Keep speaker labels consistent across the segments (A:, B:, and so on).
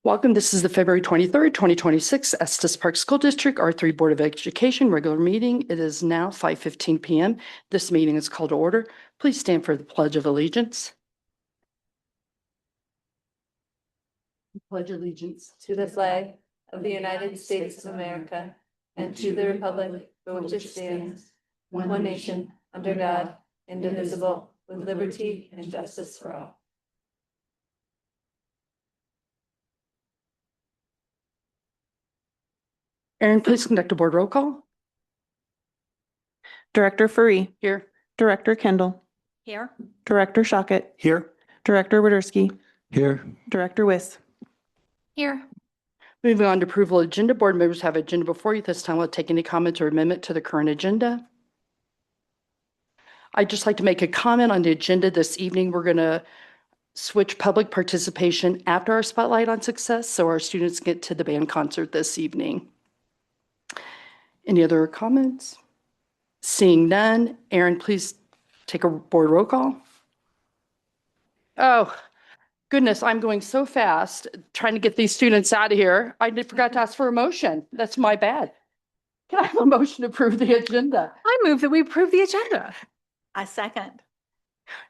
A: Welcome. This is the February 23rd, 2026 Estes Park School District R3 Board of Education regular meeting. It is now 5:15 p.m. This meeting is called to order. Please stand for the Pledge of Allegiance. Pledge allegiance
B: to the flag of the United States of America and to the republic for which it stands, one nation, under God, indivisible, with liberty and justice for all.
A: Aaron, please conduct a board roll call.
C: Director Furey.
A: Here.
C: Director Kendall.
B: Here.
C: Director Shockett.
D: Here.
C: Director Widerski.
D: Here.
C: Director Wiss.
B: Here.
A: Moving on to approval agenda. Board members have agenda before you. This time we'll take any comments or amendment to the current agenda. I'd just like to make a comment on the agenda this evening. We're going to switch public participation after our Spotlight on Success so our students get to the band concert this evening. Any other comments? Seeing none, Aaron, please take a board roll call. Oh, goodness, I'm going so fast trying to get these students out of here. I forgot to ask for a motion. That's my bad. Can I have a motion to approve the agenda?
B: I move that we approve the agenda.
E: I second.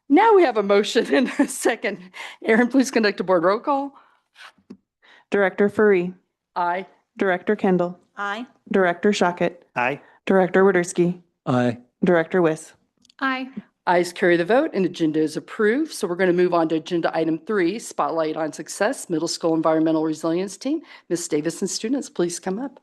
A: Now we have a motion and a second. Aaron, please conduct a board roll call.
C: Director Furey.
A: Aye.
C: Director Kendall.
E: Aye.
C: Director Shockett.
D: Aye.
C: Director Widerski.
D: Aye.
C: Director Wiss.
B: Aye.
A: Ayes carry the vote and agenda is approved. So we're going to move on to agenda item 3, Spotlight on Success, Middle School Environmental Resilience Team. Ms. Davis and students, please come up.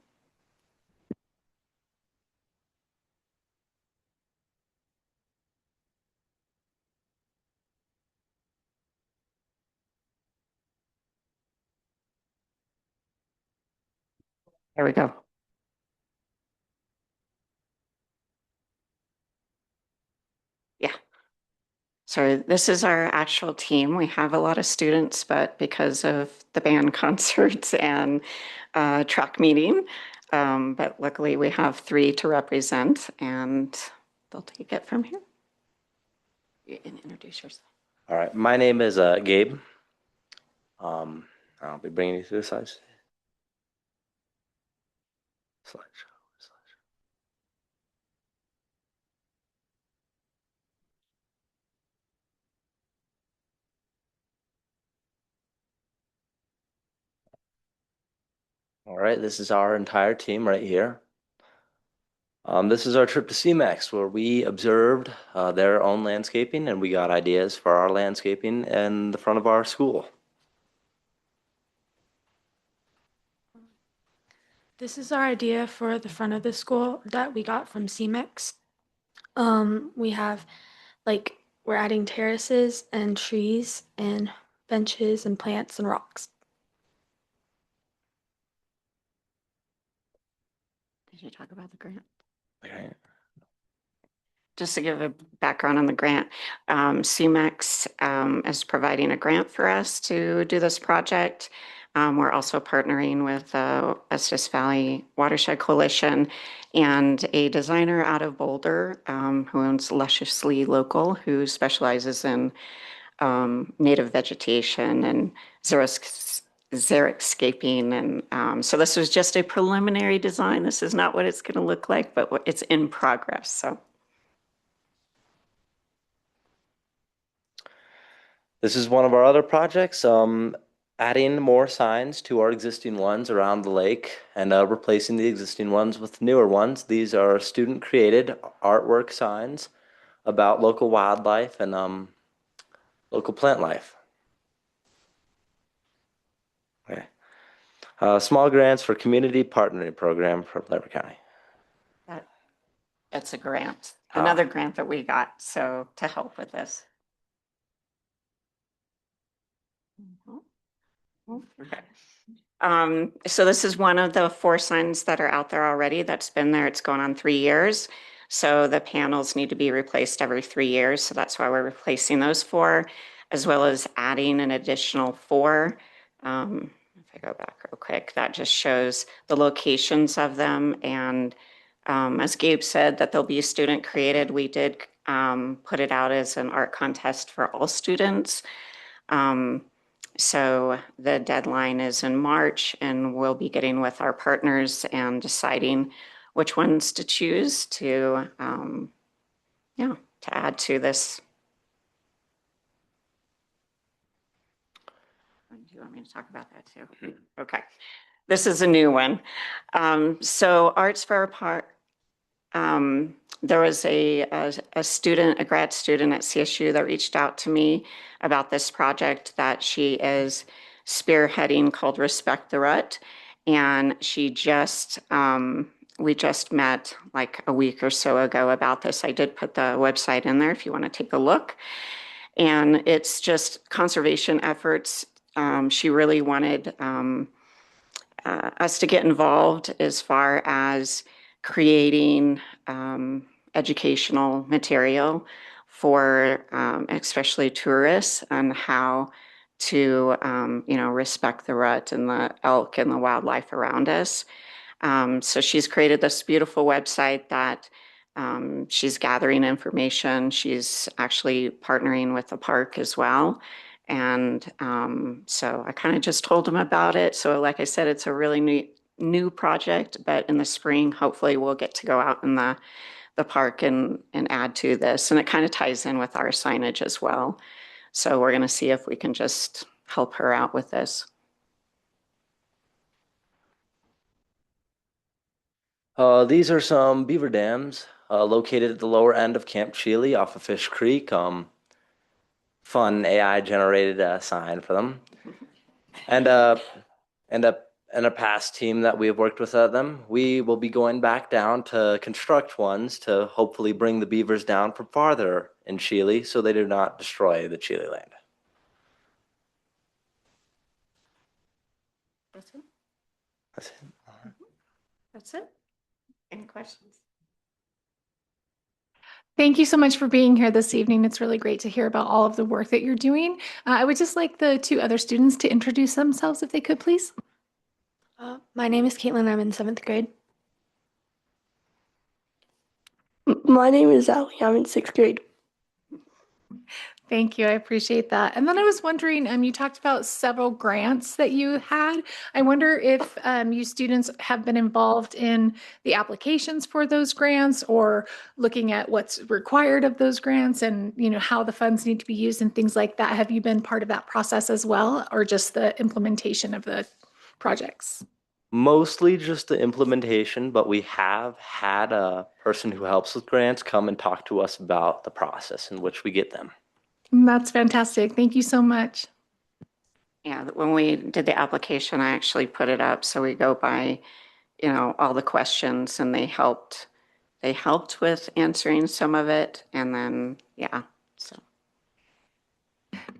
A: There we go.
F: So this is our actual team. We have a lot of students, but because of the band concerts and track meeting, but luckily we have 3 to represent and they'll take it from here. You can introduce yourself.
G: All right, my name is Gabe. I'll be bringing you through the slides. All right, this is our entire team right here. This is our trip to CMEX, where we observed their own landscaping and we got ideas for our landscaping in the front of our school.
H: This is our idea for the front of the school that we got from CMEX. We have, we're adding terraces and trees and benches and plants and rocks.
F: Did you talk about the grant?
G: Okay.
F: Just to give a background on the grant, CMEX is providing a grant for us to do this project. We're also partnering with Estes Valley Watershed Coalition and a designer out of Boulder who owns Lusciously Local, who specializes in native vegetation and xeriscaping. And so this was just a preliminary design. This is not what it's going to look like, but it's in progress. So
G: This is one of our other projects, adding more signs to our existing ones around the lake and replacing the existing ones with newer ones. These are student-created artwork signs about local wildlife and local plant life. Okay. Small grants for community partnering program for Lever County.
F: it's a grant, another grant that we got, so to help with this. Okay. So this is one of the 4 signs that are out there already that's been there. It's going on 3 years. So the panels need to be replaced every 3 years. So that's why we're replacing those 4, as well as adding an additional 4. If I go back real quick, that just shows the locations of them. And as Gabe said, that they'll be student created. We did put it out as an art contest for all students. So the deadline is in March, and we'll be getting with our partners and deciding which ones to choose to, to add to this. Do you want me to talk about that too? Okay. This is a new one. So Arts for Our Part, there was a student, a grad student at CSU that reached out to me about this project that she is spearheading called Respect the Rut. And she just, we just met like a week or so ago about this. I did put the website in there if you want to take a look. And it's just conservation efforts. She really wanted us to get involved as far as creating educational material for especially tourists on how to, respect the rut and the elk and the wildlife around us. So she's created this beautiful website that she's gathering information. She's actually partnering with the park as well. And so I kind of just told them about it. So like I said, it's a really new project, but in the spring, hopefully we'll get to go out in the park and add to this. And it kind of ties in with our signage as well. So we're going to see if we can just help her out with this.
G: These are some beaver dams located at the lower end of Camp Chile off of Fish Creek. Fun AI generated sign for them, and a past team that we have worked with them. We will be going back down to construct ones to hopefully bring the beavers down from farther in Chile so they do not destroy the Chile land.
F: That's it.
G: That's it.
F: That's it. Any questions?
D: Thank you so much for being here this evening. It's really great to hear about all of the work that you're doing. I would just like the two other students to introduce themselves if they could, please.
H: My name is Caitlin. I'm in 7th grade.
E: My name is Allie. I'm in 6th grade.
D: Thank you. I appreciate that. And then I was wondering, you talked about several grants that you had. I wonder if you students have been involved in the applications for those grants or looking at what's required of those grants and, how the funds need to be used and things like that. Have you been part of that process as well, or just the implementation of the projects?
G: Mostly just the implementation, but we have had a person who helps with grants come and talk to us about the process in which we get them.
D: That's fantastic. Thank you so much.
F: Yeah, when we did the application, I actually put it up. So we go by, all the questions, and they helped with answering some of it. And then, yeah, so.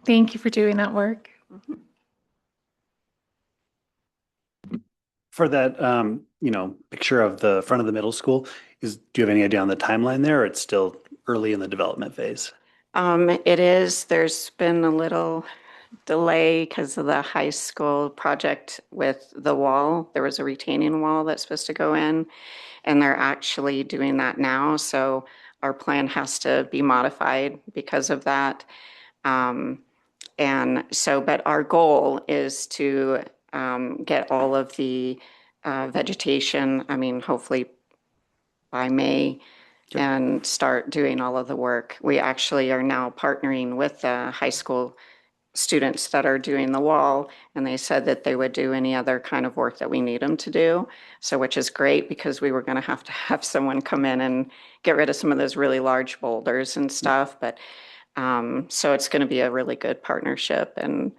D: Thank you for doing that work.
I: For that, picture of the front of the middle school, do you have any idea on the timeline there, or it's still early in the development phase?
F: It is. There's been a little delay because of the high school project with the wall. There was a retaining wall that's supposed to go in, and they're actually doing that now. So our plan has to be modified because of that. But our goal is to get all of the vegetation, hopefully by May, and start doing all of the work. We actually are now partnering with the high school students that are doing the wall, and they said that they would do any other kind of work that we need them to do. So, which is great because we were going to have someone come in and get rid of some of those really large boulders and stuff. But so it's going to be a really good partnership, and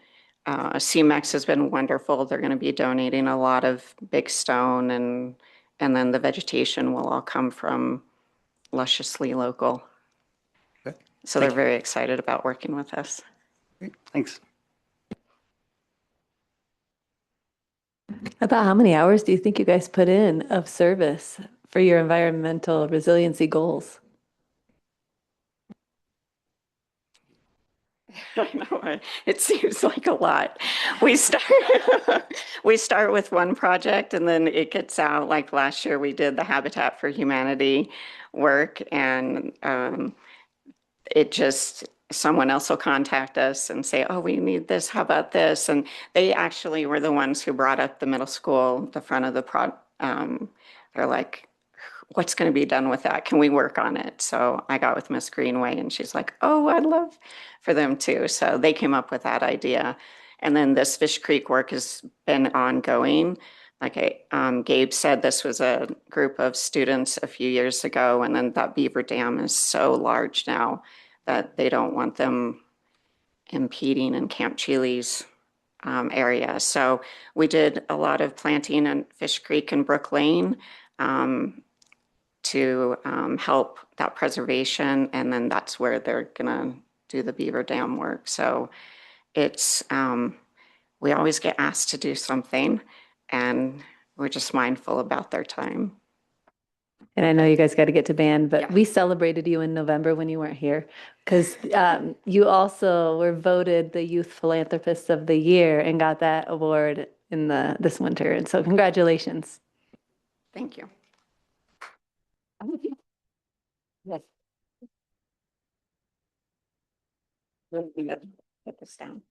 F: CMEX has been wonderful. They're going to be donating a lot of big stone, and then the vegetation will all come from lusciously local.
I: Okay.
F: So they're very excited about working with us.
I: Great. Thanks.
B: About how many hours do you think you guys put in of service for your environmental resiliency goals?
F: I know, it seems like a lot. We start with one project, and then it gets out. Like last year, we did the Habitat for Humanity work, and it just someone else will contact us and say, oh, we need this, how about this? And they actually were the ones who brought up the middle school, the front of the they're like, what's going to be done with that? Can we work on it? So I got with Miss Greenway and she's like, oh, I'd love for them too. So they came up with that idea. And then this Fish Creek work has been ongoing. Like Gabe said, this was a group of students a few years ago, and then that beaver dam is so large now that they don't want them impeding in Camp Chile's area. So we did a lot of planting in Fish Creek and Brook Lane to help that preservation, and then that's where they're gonna do the beaver dam work. So it's, we always get asked to do something, and we're just mindful about their time.
B: And I know you guys got to get to band, but
F: Yeah.
B: we celebrated you in November when you weren't here because you also were voted the Youth Philanthropist of the Year and got that award in this winter. And so congratulations.
F: Thank you. Yes. Put this down.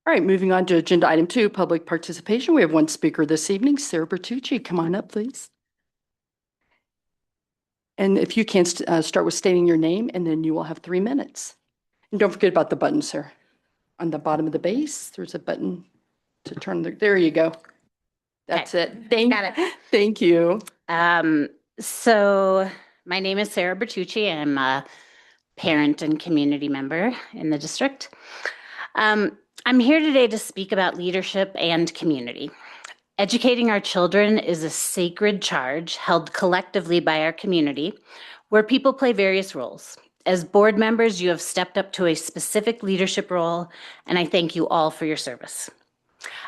A: All right, moving on to agenda item 2, public participation. We have one speaker this evening, Sarah Bertucci. Come on up, please. And if you can start with stating your name, and then you will have 3 minutes. And don't forget about the button, sir. On the bottom of the base, there's a button to turn there you go. That's it.
J: Got it.
A: Thank you.
J: So my name is Sarah Bertucci. I'm a parent and community member in the district. I'm here today to speak about leadership and community. Educating our children is a sacred charge held collectively by our community, where people play various roles. As board members, you have stepped up to a specific leadership role, and I thank you all for your service.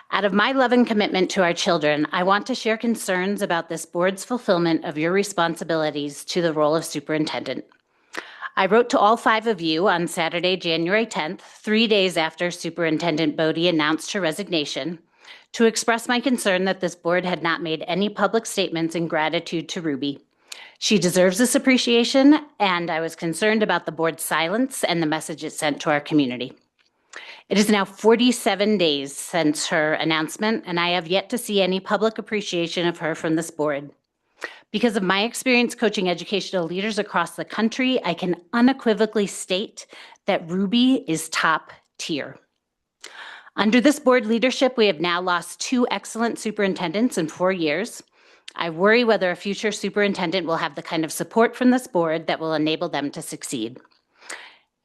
J: Out of my love and commitment to our children, I want to share concerns about this board's fulfillment of your responsibilities to the role of superintendent. I wrote to all 5 of you on Saturday, January 10th, 3 days after Superintendent Bodie announced her resignation, to express my concern that this board had not made any public statements in gratitude to Ruby. She deserves this appreciation, and I was concerned about the board's silence and the message it sent to our community. It is now 47 days since her announcement, and I have yet to see any public appreciation of her from this board. Because of my experience coaching educational leaders across the country, I can unequivocally state that Ruby is top tier. Under this board leadership, we have now lost 2 excellent superintendents in 4 years. I worry whether a future superintendent will have the kind of support from this board that will enable them to succeed.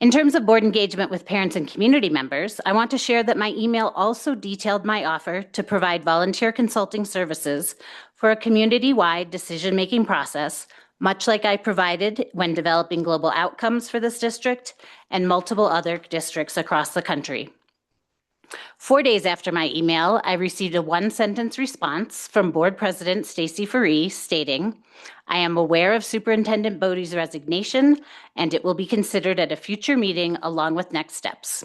J: In terms of board engagement with parents and community members, I want to share that my email also detailed my offer to provide volunteer consulting services for a community-wide decision-making process, much like I provided when developing global outcomes for this district and multiple other districts across the country. 4 days after my email, I received a 1-sentence response from Board President Stacy Faree stating, I am aware of Superintendent Bodie's resignation, and it will be considered at a future meeting along with next steps.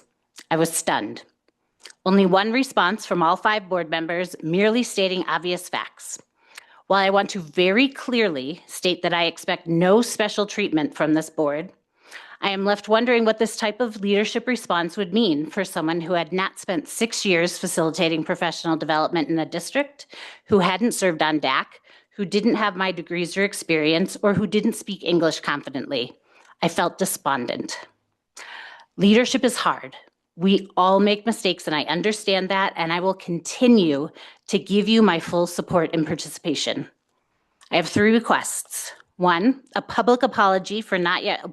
J: I was stunned. Only 1 response from all 5 board members, merely stating obvious facts. While I want to very clearly state that I expect no special treatment from this board, I am left wondering what this type of leadership response would mean for someone who had not spent 6 years facilitating professional development in the district, who hadn't served on DAC, who didn't have my degrees or experience, or who didn't speak English confidently. I felt despondent. Leadership is hard. We all make mistakes, and I understand that, and I will continue to give you my full support and participation. I have 3 requests. 1, a public apology for not yet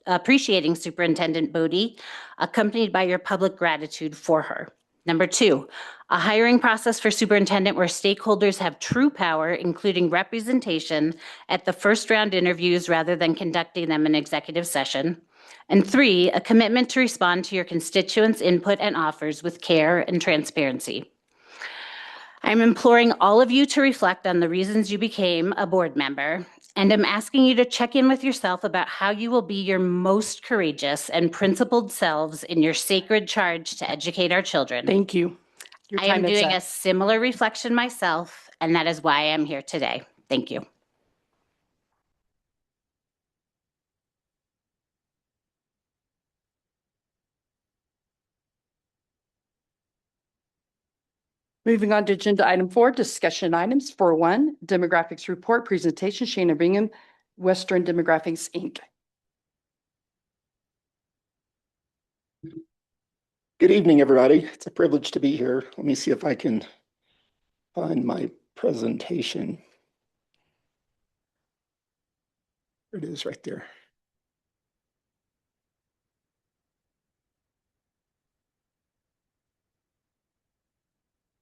J: appreciating Superintendent Bodie, accompanied by your public gratitude for her. Number 2, a hiring process for superintendent where stakeholders have true power, including representation at the first round interviews rather than conducting them in executive session. And 3, a commitment to respond to your constituents' input and offers with care and transparency. I'm imploring all of you to reflect on the reasons you became a board member, and I'm asking you to check in with yourself about how you will be your most courageous and principled selves in your sacred charge to educate our children.
A: Thank you. Your
J: I am
A: time is
J: doing
A: up.
J: a similar reflection myself, and that is why I'm here today. Thank you.
A: Moving on to agenda item 4, discussion items. For 1, demographics report presentation, Shannon Bingham, Western Demographics, Inc.
K: Good evening, everybody. It's a privilege to be here. Let me see if I can find my presentation. There it is right there.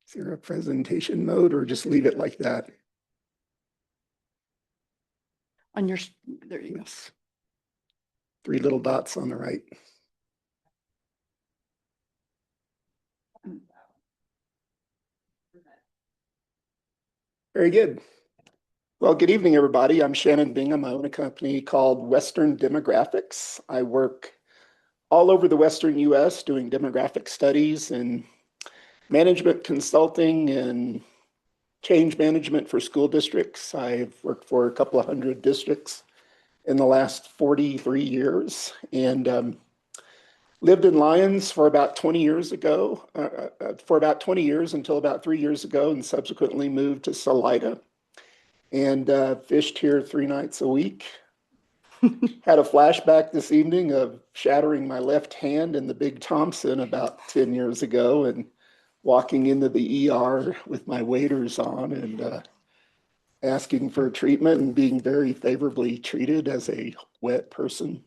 K: Is there a presentation mode or just leave it like that?
A: On your, there you go.
K: Yes. 3 little dots on the right. Very good. Well, good evening, everybody. I'm Shannon Bingham. I own a company called Western Demographics. I work all over the Western US doing demographic studies and management consulting and change management for school districts. I've worked for a couple of hundred districts in the last 43 years and lived in Lyons for about 20 years ago, until about 3 years ago, and subsequently moved to Salida and fished here 3 nights a week. Had a flashback this evening of shattering my left hand in the Big Thompson about 10 years ago and walking into the ER with my waders on and asking for treatment and being very favorably treated as a wet person.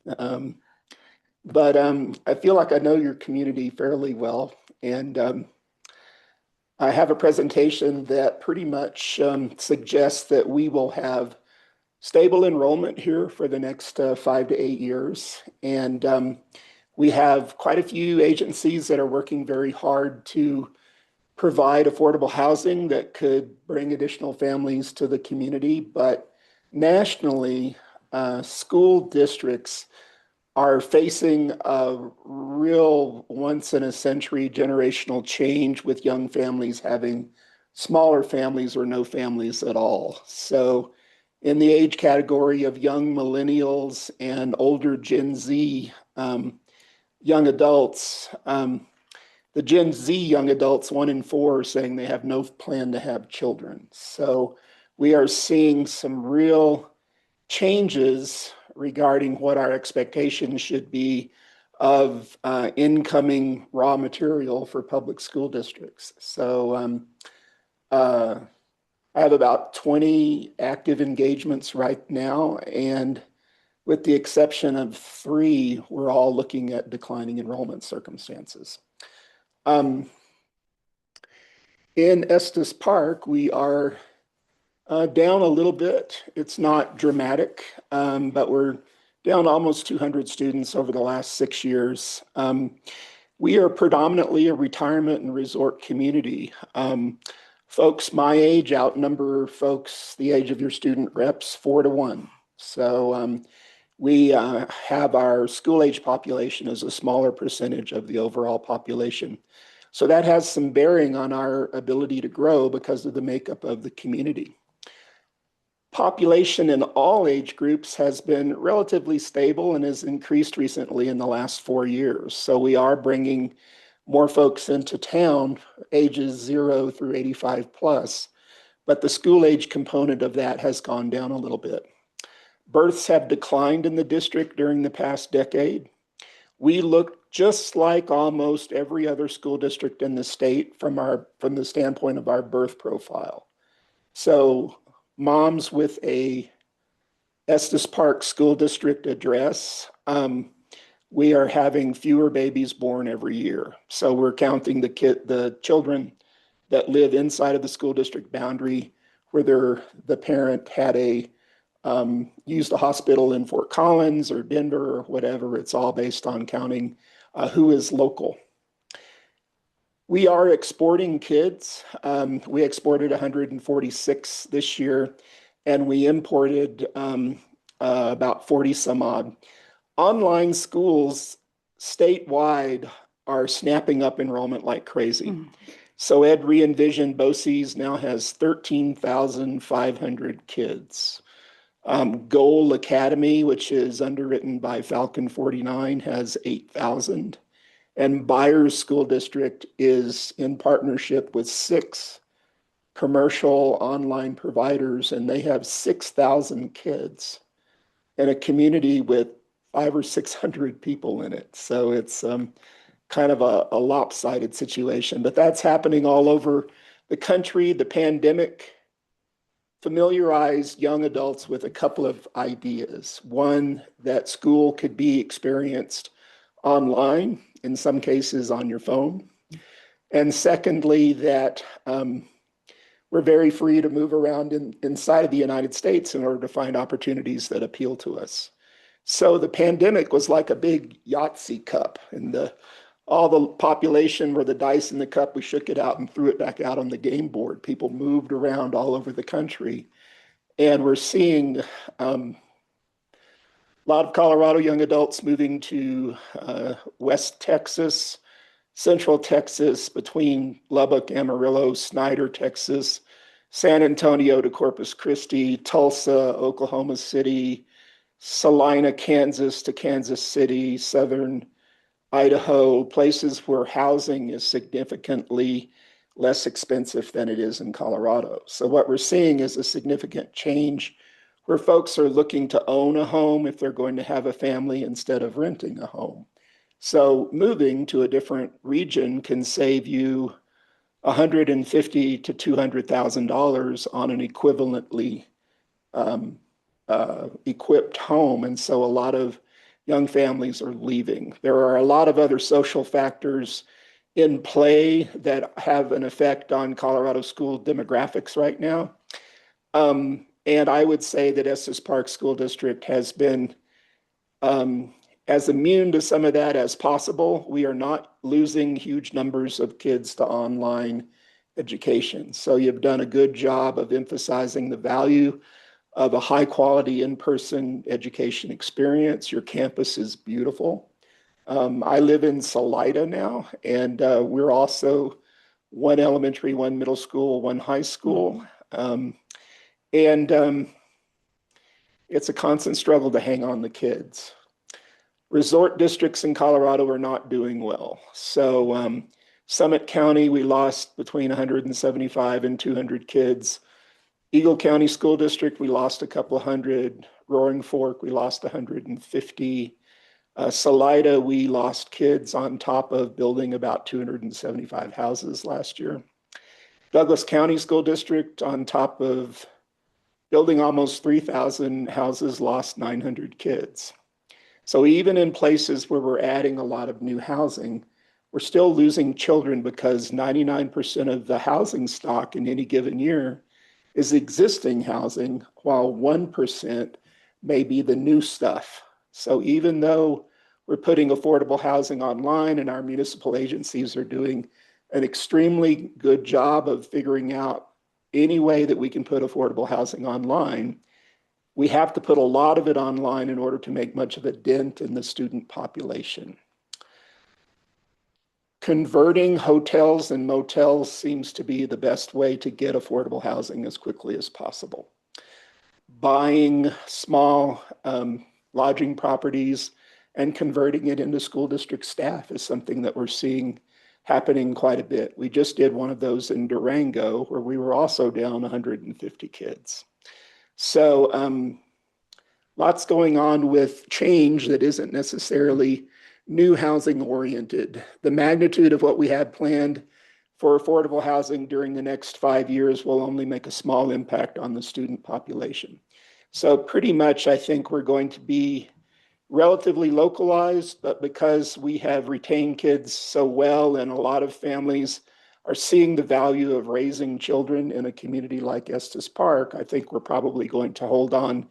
K: But I feel like I know your community fairly well. And I have a presentation that pretty much suggests that we will have stable enrollment here for the next 5 to 8 years. And we have quite a few agencies that are working very hard to provide affordable housing that could bring additional families to the community. But nationally, school districts are facing a real once-in-a-century generational change with young families having smaller families or no families at all. So in the age category of young millennials and older Gen Z young adults, the Gen Z young adults, 1 in 4 are saying they have no plan to have children. So we are seeing some real changes regarding what our expectations should be of incoming raw material for public school districts. So I have about 20 active engagements right now, and with the exception of 3, we're all looking at declining enrollment circumstances. In Estes Park, we are down a little bit. It's not dramatic, but we're down almost 200 students over the last 6 years. We are predominantly a retirement and resort community. Folks my age outnumber folks the age of your student reps 4 to 1. So we have our school age population as a smaller percentage of the overall population. So that has some bearing on our ability to grow because of the makeup of the community. Population in all age groups has been relatively stable and has increased recently in the last 4 years. So we are bringing more folks into town, ages 0 through 85 plus, but the school age component of that has gone down a little bit. Births have declined in the district during the past decade. We look just like almost every other school district in the state from the standpoint of our birth profile. So moms with a Estes Park School District address, we are having fewer babies born every year. So we're counting the children that live inside of the school district boundary, whether the parent had used a hospital in Fort Collins or Denver or whatever. It's all based on counting who is local. We are exporting kids. We exported 146 this year, and we imported about 40 some odd. Online schools statewide are snapping up enrollment like crazy. So Ed Re-envision BOCES now has 13,500 kids. Goal Academy, which is underwritten by Falcon 49, has 8,000. And Byers School District is in partnership with 6 commercial online providers, and they have 6,000 kids in a community with 500 or 600 people in it. So it's kind of a lopsided situation, but that's happening all over the country. The pandemic familiarized young adults with a couple of ideas. One, that school could be experienced online, in some cases on your phone. And secondly, that we're very free to move around inside of the United States in order to find opportunities that appeal to us. So the pandemic was like a big Yahtzee cup, and all the population were the dice in the cup. We shook it out and threw it back out on the game board. People moved around all over the country. And we're seeing a lot of Colorado young adults moving to West Texas, Central Texas, between Lubbock, Amarillo, Snyder, Texas, San Antonio to Corpus Christi, Tulsa, Oklahoma City, Salina, Kansas to Kansas City, southern Idaho, places where housing is significantly less expensive than it is in Colorado. So what we're seeing is a significant change where folks are looking to own a home if they're going to have a family instead of renting a home. So moving to a different region can save you $150,000 to $200,000 on an equivalently equipped home. And so a lot of young families are leaving. There are a lot of other social factors in play that have an effect on Colorado school demographics right now. And I would say that Estes Park School District has been as immune to some of that as possible. We are not losing huge numbers of kids to online education. So you've done a good job of emphasizing the value of a high quality in-person education experience. Your campus is beautiful. I live in Salida now, and we're also one elementary, one middle school, one high school. It's a constant struggle to hang on the kids. Resort districts in Colorado are not doing well. So Summit County, we lost between 175 and 200 kids. Eagle County School District, we lost a couple hundred. Roaring Fork, we lost 150. Salida, we lost kids on top of building about 275 houses last year. Douglas County School District, on top of building almost 3,000 houses, lost 900 kids. So even in places where we're adding a lot of new housing, we're still losing children because 99% of the housing stock in any given year is existing housing, while 1% may be the new stuff. So even though we're putting affordable housing online and our municipal agencies are doing an extremely good job of figuring out any way that we can put affordable housing online, we have to put a lot of it online in order to make much of a dent in the student population. Converting hotels and motels seems to be the best way to get affordable housing as quickly as possible. Buying small lodging properties and converting it into school district staff is something that we're seeing happening quite a bit. We just did one of those in Durango where we were also down 150 kids. So lots going on with change that isn't necessarily new housing oriented. The magnitude of what we had planned for affordable housing during the next 5 years will only make a small impact on the student population. So pretty much I think we're going to be relatively localized, but because we have retained kids so well and a lot of families are seeing the value of raising children in a community like Estes Park, I think we're probably going to hold on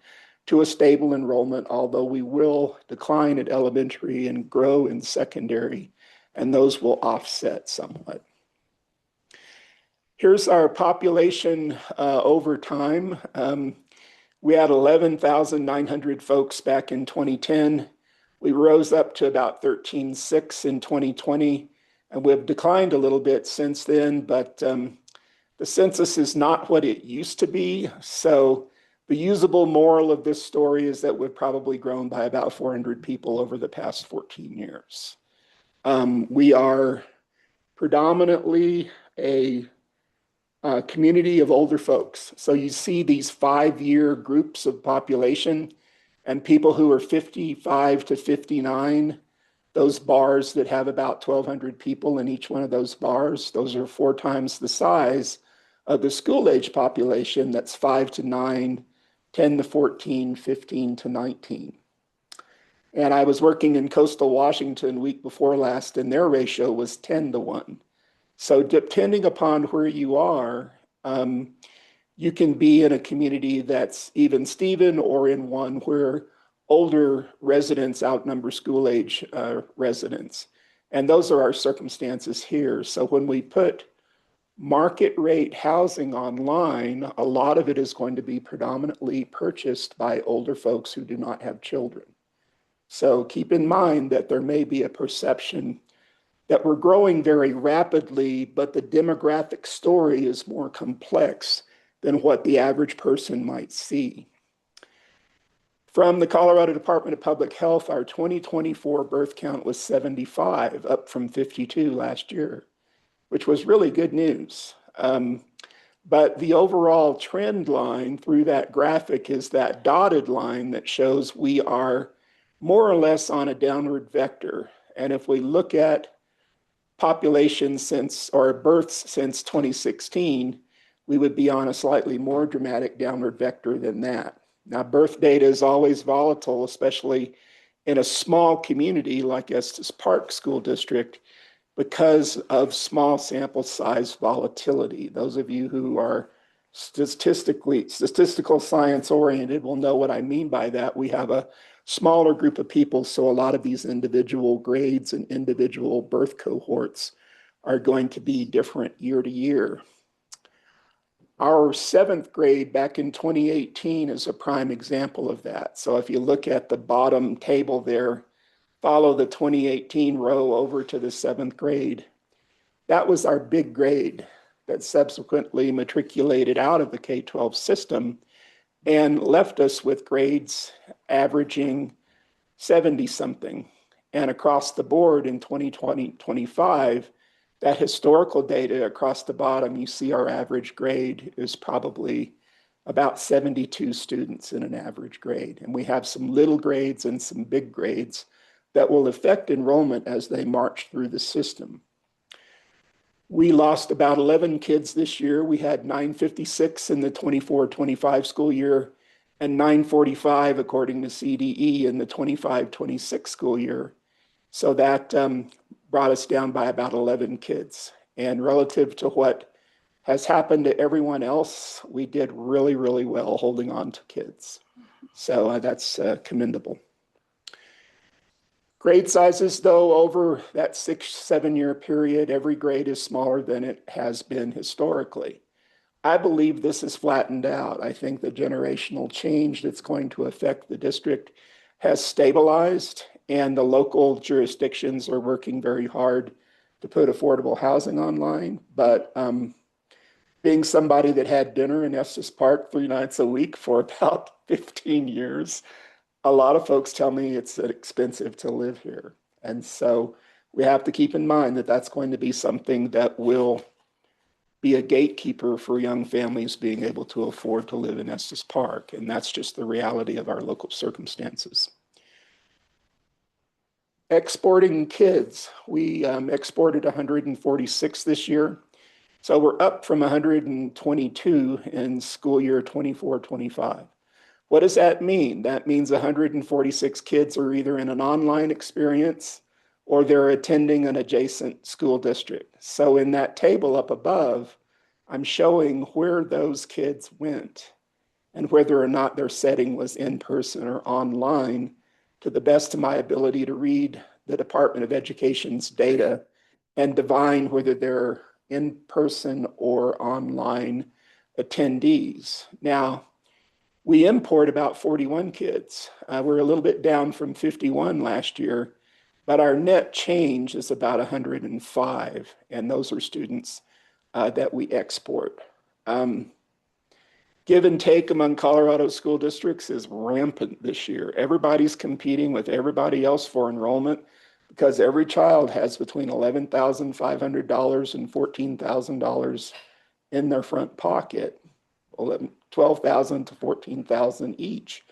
K: to a stable enrollment, although we will decline at elementary and grow in secondary, and those will offset somewhat. Here's our population over time. We had 11,900 folks back in 2010. We rose up to about 13,600 in 2020, and we've declined a little bit since then, but the census is not what it used to be. So the usable moral of this story is that we've probably grown by about 400 people over the past 14 years. We are predominantly a community of older folks. So you see these 5-year groups of population and people who are 55 to 59, those bars that have about 1,200 people in each one of those bars, those are 4 times the size of the school age population that's 5 to 9, 10 to 14, 15 to 19. And I was working in coastal Washington week before last, and their ratio was 10 to 1. So depending upon where you are, you can be in a community that's even Steven or in one where older residents outnumber school age residents. And those are our circumstances here. So when we put market rate housing online, a lot of it is going to be predominantly purchased by older folks who do not have children. So keep in mind that there may be a perception that we're growing very rapidly, but the demographic story is more complex than what the average person might see. From the Colorado Department of Public Health, our 2024 birth count was 75, up from 52 last year, which was really good news. But the overall trend line through that graphic is that dotted line that shows we are more or less on a downward vector. And if we look at population since, or births since 2016, we would be on a slightly more dramatic downward vector than that. Now, birth data is always volatile, especially in a small community like Estes Park School District, because of small sample size volatility. Those of you who are statistical science oriented will know what I mean by that. We have a smaller group of people, so a lot of these individual grades and individual birth cohorts are going to be different year to year. Our 7th grade back in 2018 is a prime example of that. So if you look at the bottom table there, follow the 2018 row over to the 7th grade. That was our big grade that subsequently matriculated out of the K-12 system and left us with grades averaging 70 something. And across the board in 2020-25, that historical data across the bottom, you see our average grade is probably about 72 students in an average grade. And we have some little grades and some big grades that will affect enrollment as they march through the system. We lost about 11 kids this year. We had 956 in the 24-25 school year and 945 according to CDE in the 25-26 school year. So that brought us down by about 11 kids. And relative to what has happened to everyone else, we did really, really well holding on to kids. So that's commendable. Grade sizes, though, over that 6-7 year period, every grade is smaller than it has been historically. I believe this is flattened out. I think the generational change that's going to affect the district has stabilized, and the local jurisdictions are working very hard to put affordable housing online. But being somebody that had dinner in Estes Park 3 nights a week for about 15 years, a lot of folks tell me it's expensive to live here. And so we have to keep in mind that that's going to be something that will be a gatekeeper for young families being able to afford to live in Estes Park. And that's just the reality of our local circumstances. Exporting kids, we exported 146 this year. So we're up from 122 in school year 24-25. What does that mean? That means 146 kids are either in an online experience or they're attending an adjacent school district. So in that table up above, I'm showing where those kids went and whether or not their setting was in person or online, to the best of my ability to read the Department of Education's data and divine whether they're in-person or online attendees. Now, we import about 41 kids. We're a little bit down from 51 last year, but our net change is about 105, and those are students that we export. Give and take among Colorado school districts is rampant this year. Everybody's competing with everybody else for enrollment because every child has between $11,500 and $14,000 in their front pocket, $12,000 to $14,000 each.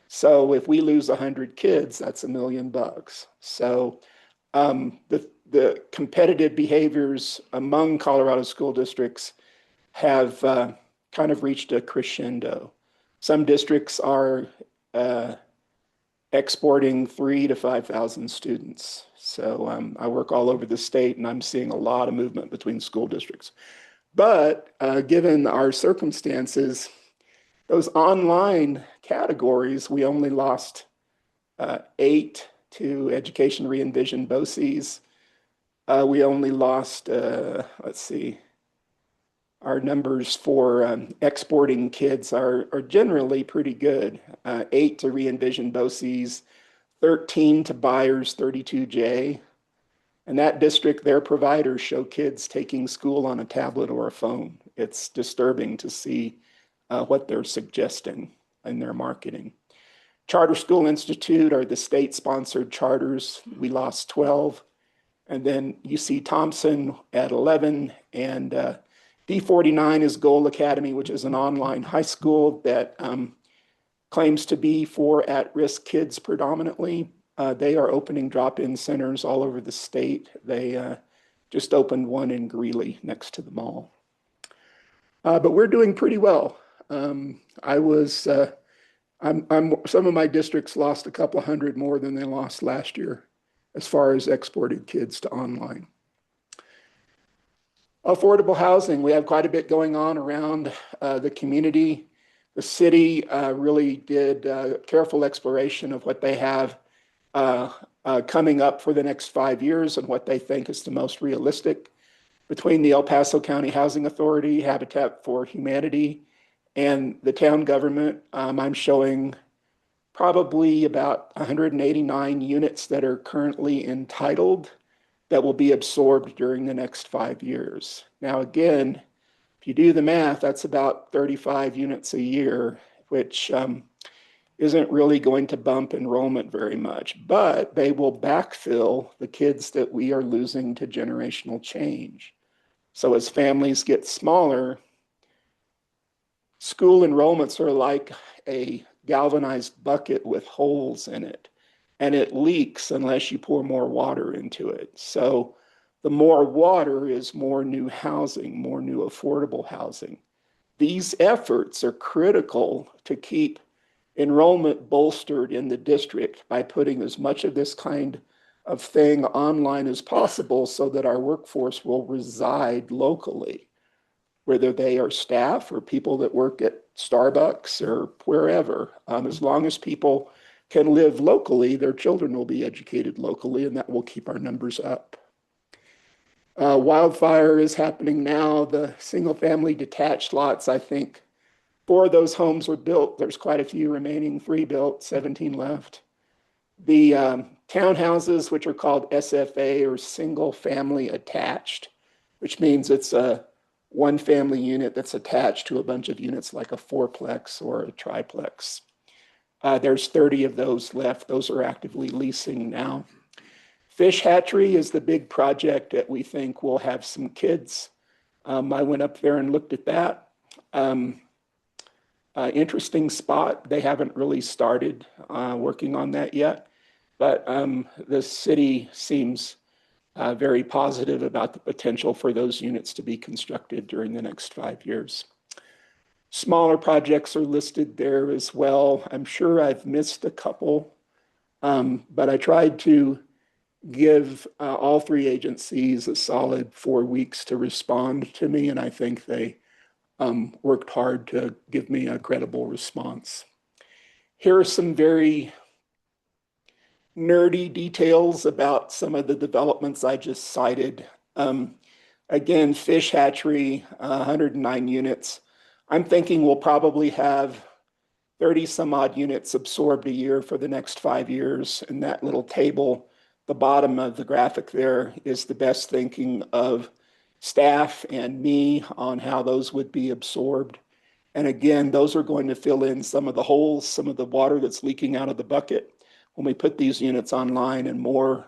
K: So if we lose 100 kids, that's $1 million. So the competitive behaviors among Colorado school districts have kind of reached a crescendo. Some districts are exporting 3,000 to 5,000 students. So I work all over the state and I'm seeing a lot of movement between school districts. But given our circumstances, those online categories, we only lost 8 to Education Re-envisioned BOCES. We only lost, let's see, our numbers for exporting kids are generally pretty good. 8 to Re-envisioned BOCES, 13 to Byers 32J. And that district, their providers show kids taking school on a tablet or a phone. It's disturbing to see what they're suggesting in their marketing. Charter School Institute are the state-sponsored charters. We lost 12. And then UC Thompson at 11. And D49 is Goal Academy, which is an online high school that claims to be for at-risk kids predominantly. They are opening drop-in centers all over the state. They just opened one in Greeley next to the mall. But we're doing pretty well. Some of my districts lost a couple hundred more than they lost last year as far as exported kids to online. Affordable housing, we have quite a bit going on around the community. The city really did careful exploration of what they have coming up for the next 5 years and what they think is the most realistic. Between the El Paso County Housing Authority, Habitat for Humanity, and the town government, I'm showing probably about 189 units that are currently entitled that will be absorbed during the next 5 years. Now, again, if you do the math, that's about 35 units a year, which isn't really going to bump enrollment very much, but they will backfill the kids that we are losing to generational change. So as families get smaller, school enrollments are like a galvanized bucket with holes in it, and it leaks unless you pour more water into it. So the more water is more new housing, more new affordable housing. These efforts are critical to keep enrollment bolstered in the district by putting as much of this kind of thing online as possible so that our workforce will reside locally, whether they are staff or people that work at Starbucks or wherever. As long as people can live locally, their children will be educated locally, and that will keep our numbers up. Wildfire is happening now. The single-family detached lots, I think, 4 of those homes were built. There's quite a few remaining, 3 built, 17 left. The townhouses, which are called SFA, or single family attached, which means it's a one family unit that's attached to a bunch of units like a fourplex or a triplex. There's 30 of those left. Those are actively leasing now. Fish hatchery is the big project that we think will have some kids. I went up there and looked at that. Interesting spot. They haven't really started working on that yet, but the city seems very positive about the potential for those units to be constructed during the next 5 years. Smaller projects are listed there as well. I'm sure I've missed a couple, but I tried to give all 3 agencies a solid 4 weeks to respond to me, and I think they worked hard to give me a credible response. Here are some very nerdy details about some of the developments I just cited. Again, fish hatchery, 109 units. I'm thinking we'll probably have 30 some odd units absorbed a year for the next 5 years. And that little table, the bottom of the graphic there, is the best thinking of staff and me on how those would be absorbed. And again, those are going to fill in some of the holes, some of the water that's leaking out of the bucket when we put these units online, and more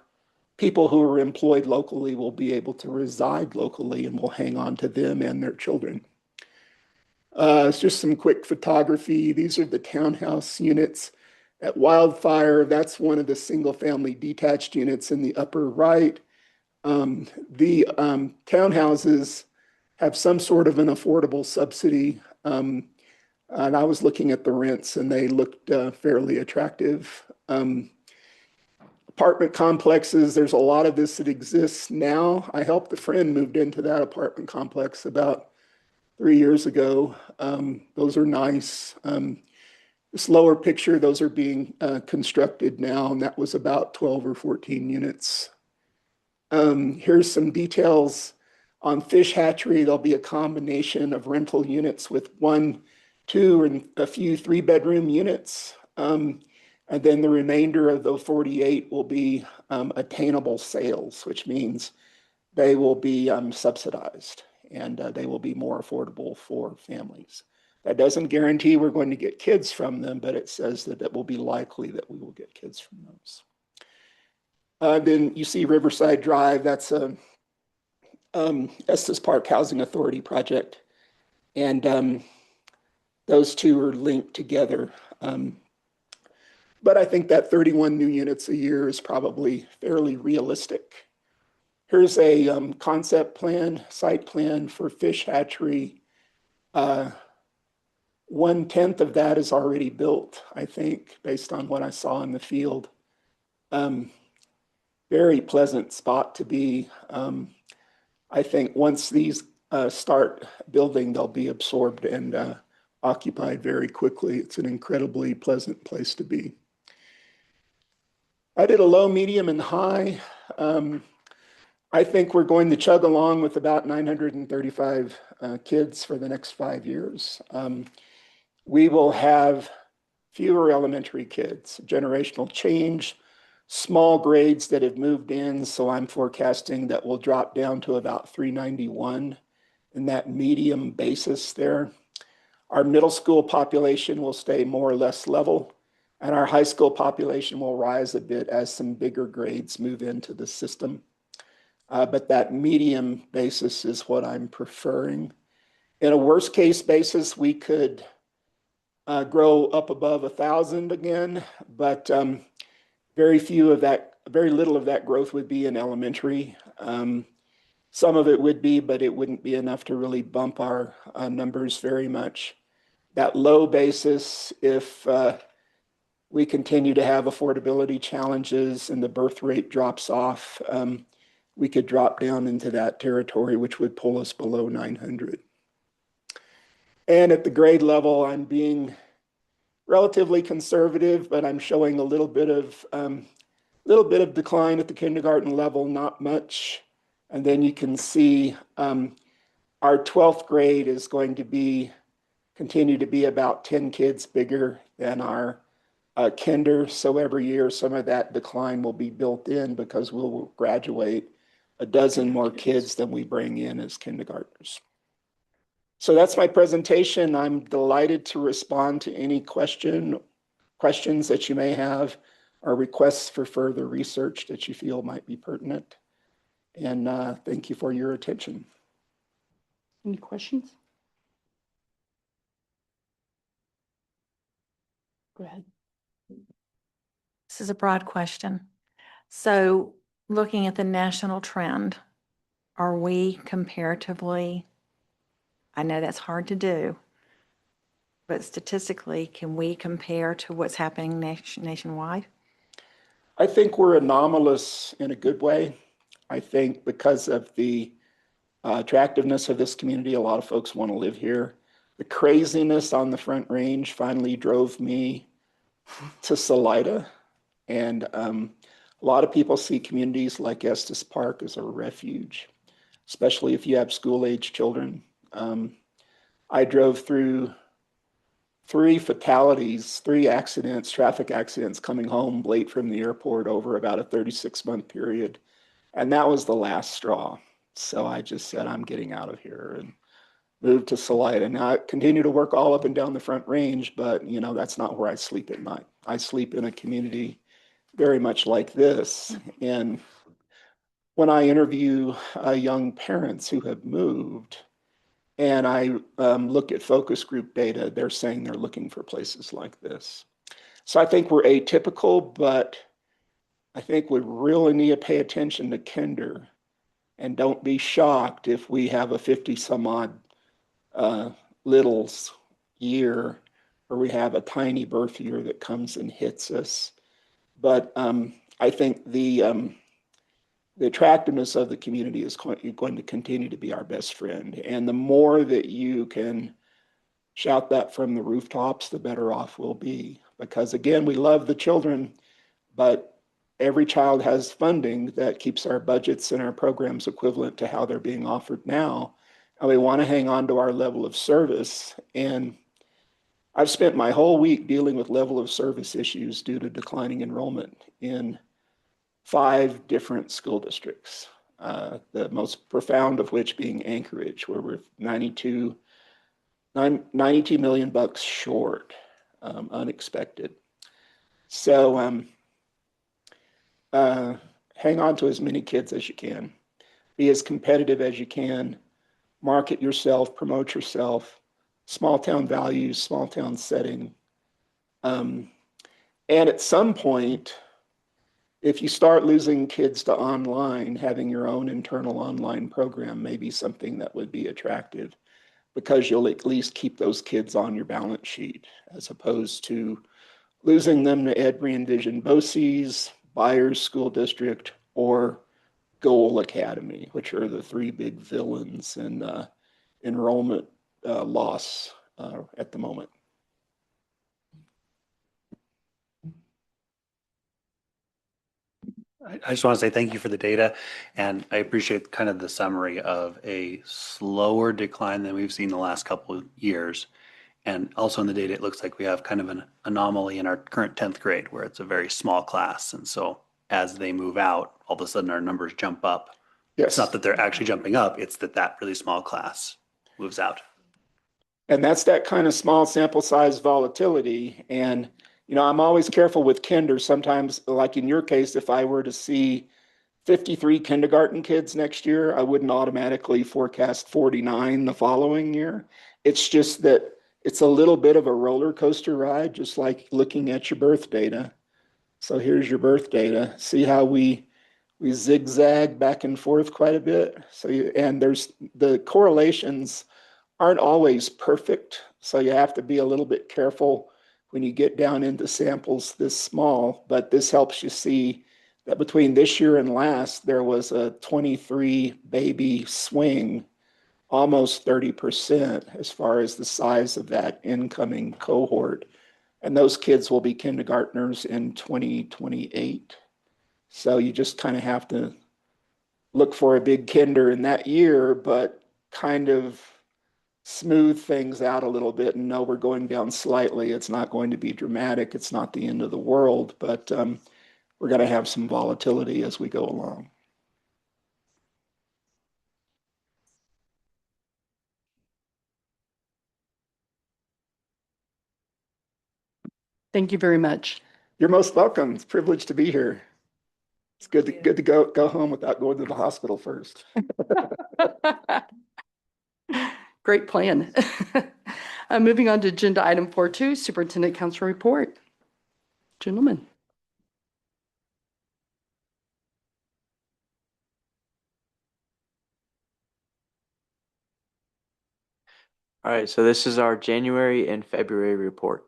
K: people who are employed locally will be able to reside locally, and we'll hang on to them and their children. It's just some quick photography. These are the townhouse units at Wildfire. That's one of the single-family detached units in the upper right. The townhouses have some sort of an affordable subsidy. And I was looking at the rents, and they looked fairly attractive. Apartment complexes, there's a lot of this that exists now. I helped a friend moved into that apartment complex about 3 years ago. Those are nice. This lower picture, those are being constructed now, and that was about 12 or 14 units. Here's some details on fish hatchery. There'll be a combination of rental units with 1, 2, and a few 3-bedroom units. And then the remainder of the 48 will be attainable sales, which means they will be subsidized, and they will be more affordable for families. That doesn't guarantee we're going to get kids from them, but it says that it will be likely that we will get kids from those. Then you see Riverside Drive. That's a Estes Park Housing Authority project, and those two are linked together. But I think that 31 new units a year is probably fairly realistic. Here's a concept plan, site plan for fish hatchery. 1/10 of that is already built, I think, based on what I saw in the field. Very pleasant spot to be. I think once these start building, they'll be absorbed and occupied very quickly. It's an incredibly pleasant place to be. I did a low, medium, and high. I think we're going to chug along with about 935 kids for the next 5 years. We will have fewer elementary kids, generational change, small grades that have moved in. So I'm forecasting that we'll drop down to about 391 in that medium basis there. Our middle school population will stay more or less level, and our high school population will rise a bit as some bigger grades move into the system. But that medium basis is what I'm preferring. In a worst case basis, we could grow up above 1,000 again, but very little of that growth would be in elementary. Some of it would be, but it wouldn't be enough to really bump our numbers very much. That low basis, if we continue to have affordability challenges and the birth rate drops off, we could drop down into that territory, which would pull us below 900. And at the grade level, I'm being relatively conservative, but I'm showing a little bit of decline at the kindergarten level, not much. And then you can see our 12th grade is going to continue to be about 10 kids bigger than our kinder. So every year, some of that decline will be built in because we'll graduate a dozen more kids than we bring in as kindergartners. So that's my presentation. I'm delighted to respond to any questions that you may have or requests for further research that you feel might be pertinent. And thank you for your attention.
A: Any questions? Go ahead.
L: This is a broad question. So looking at the national trend, are we comparatively, I know that's hard to do, but statistically, can we compare to what's happening nationwide?
K: I think we're anomalous in a good way. I think because of the attractiveness of this community, a lot of folks want to live here. The craziness on the Front Range finally drove me to Salida. And a lot of people see communities like Estes Park as a refuge. especially if you have school-age children. I drove through 3 fatalities, 3 accidents, traffic accidents coming home late from the airport over about a 36-month period. And that was the last straw. So I just said, I'm getting out of here and moved to Salida. Now I continue to work all up and down the Front Range, but you know, that's not where I sleep at night. I sleep in a community very much like this. And when I interview young parents who have moved, and I look at focus group data, they're saying they're looking for places like this. So I think we're atypical, but I think we really need to pay attention to kinder, and don't be shocked if we have a 50 some odd littles year, or we have a tiny birth year that comes and hits us. But I think the attractiveness of the community is going to continue to be our best friend. And the more that you can shout that from the rooftops, the better off we'll be. Because again, we love the children, but every child has funding that keeps our budgets and our programs equivalent to how they're being offered now. And we want to hang on to our level of service. And I've spent my whole week dealing with level of service issues due to declining enrollment in 5 different school districts, the most profound of which being Anchorage, where we're 92 million bucks short, unexpected. So hang on to as many kids as you can, be as competitive as you can, market yourself, promote yourself, small town values, small town setting. And at some point, if you start losing kids to online, having your own internal online program may be something that would be attractive, because you'll at least keep those kids on your balance sheet, as opposed to losing them to Ed Re-envision BOCES, Byers School District, or Goal Academy, which are the 3 big villains in enrollment loss at the moment.
I: I just want to say thank you for the data, and I appreciate kind of the summary of a slower decline than we've seen the last couple of years. And also in the data, it looks like we have kind of an anomaly in our current 10th grade where it's a very small class. And so as they move out, all of a sudden our numbers jump up.
K: Yes.
I: It's not that they're actually jumping up, it's that really small class moves out.
K: And that's that kind of small sample size volatility. And, you know, I'm always careful with kinder. Sometimes, like in your case, if I were to see 53 kindergarten kids next year, I wouldn't automatically forecast 49 the following year. It's just that it's a little bit of a roller coaster ride, just like looking at your birth data. So here's your birth data. See how we zigzag back and forth quite a bit. So and there's the correlations aren't always perfect. So you have to be a little bit careful when you get down into samples this small, but this helps you see that between this year and last, there was a 23 baby swing, almost 30% as far as the size of that incoming cohort. And those kids will be kindergartners in 2028. So you just kind of have to look for a big kinder in that year, but kind of smooth things out a little bit and know we're going down slightly. It's not going to be dramatic. It's not the end of the world, but we're going to have some volatility as we go along.
A: Thank you very much.
K: You're most welcome. It's a privilege to be here. It's good to go home without going to the hospital first.
A: Great plan. Moving on to agenda item 4.2, Superintendent Council Report. Gentlemen.
M: All right, so this is our January and February report.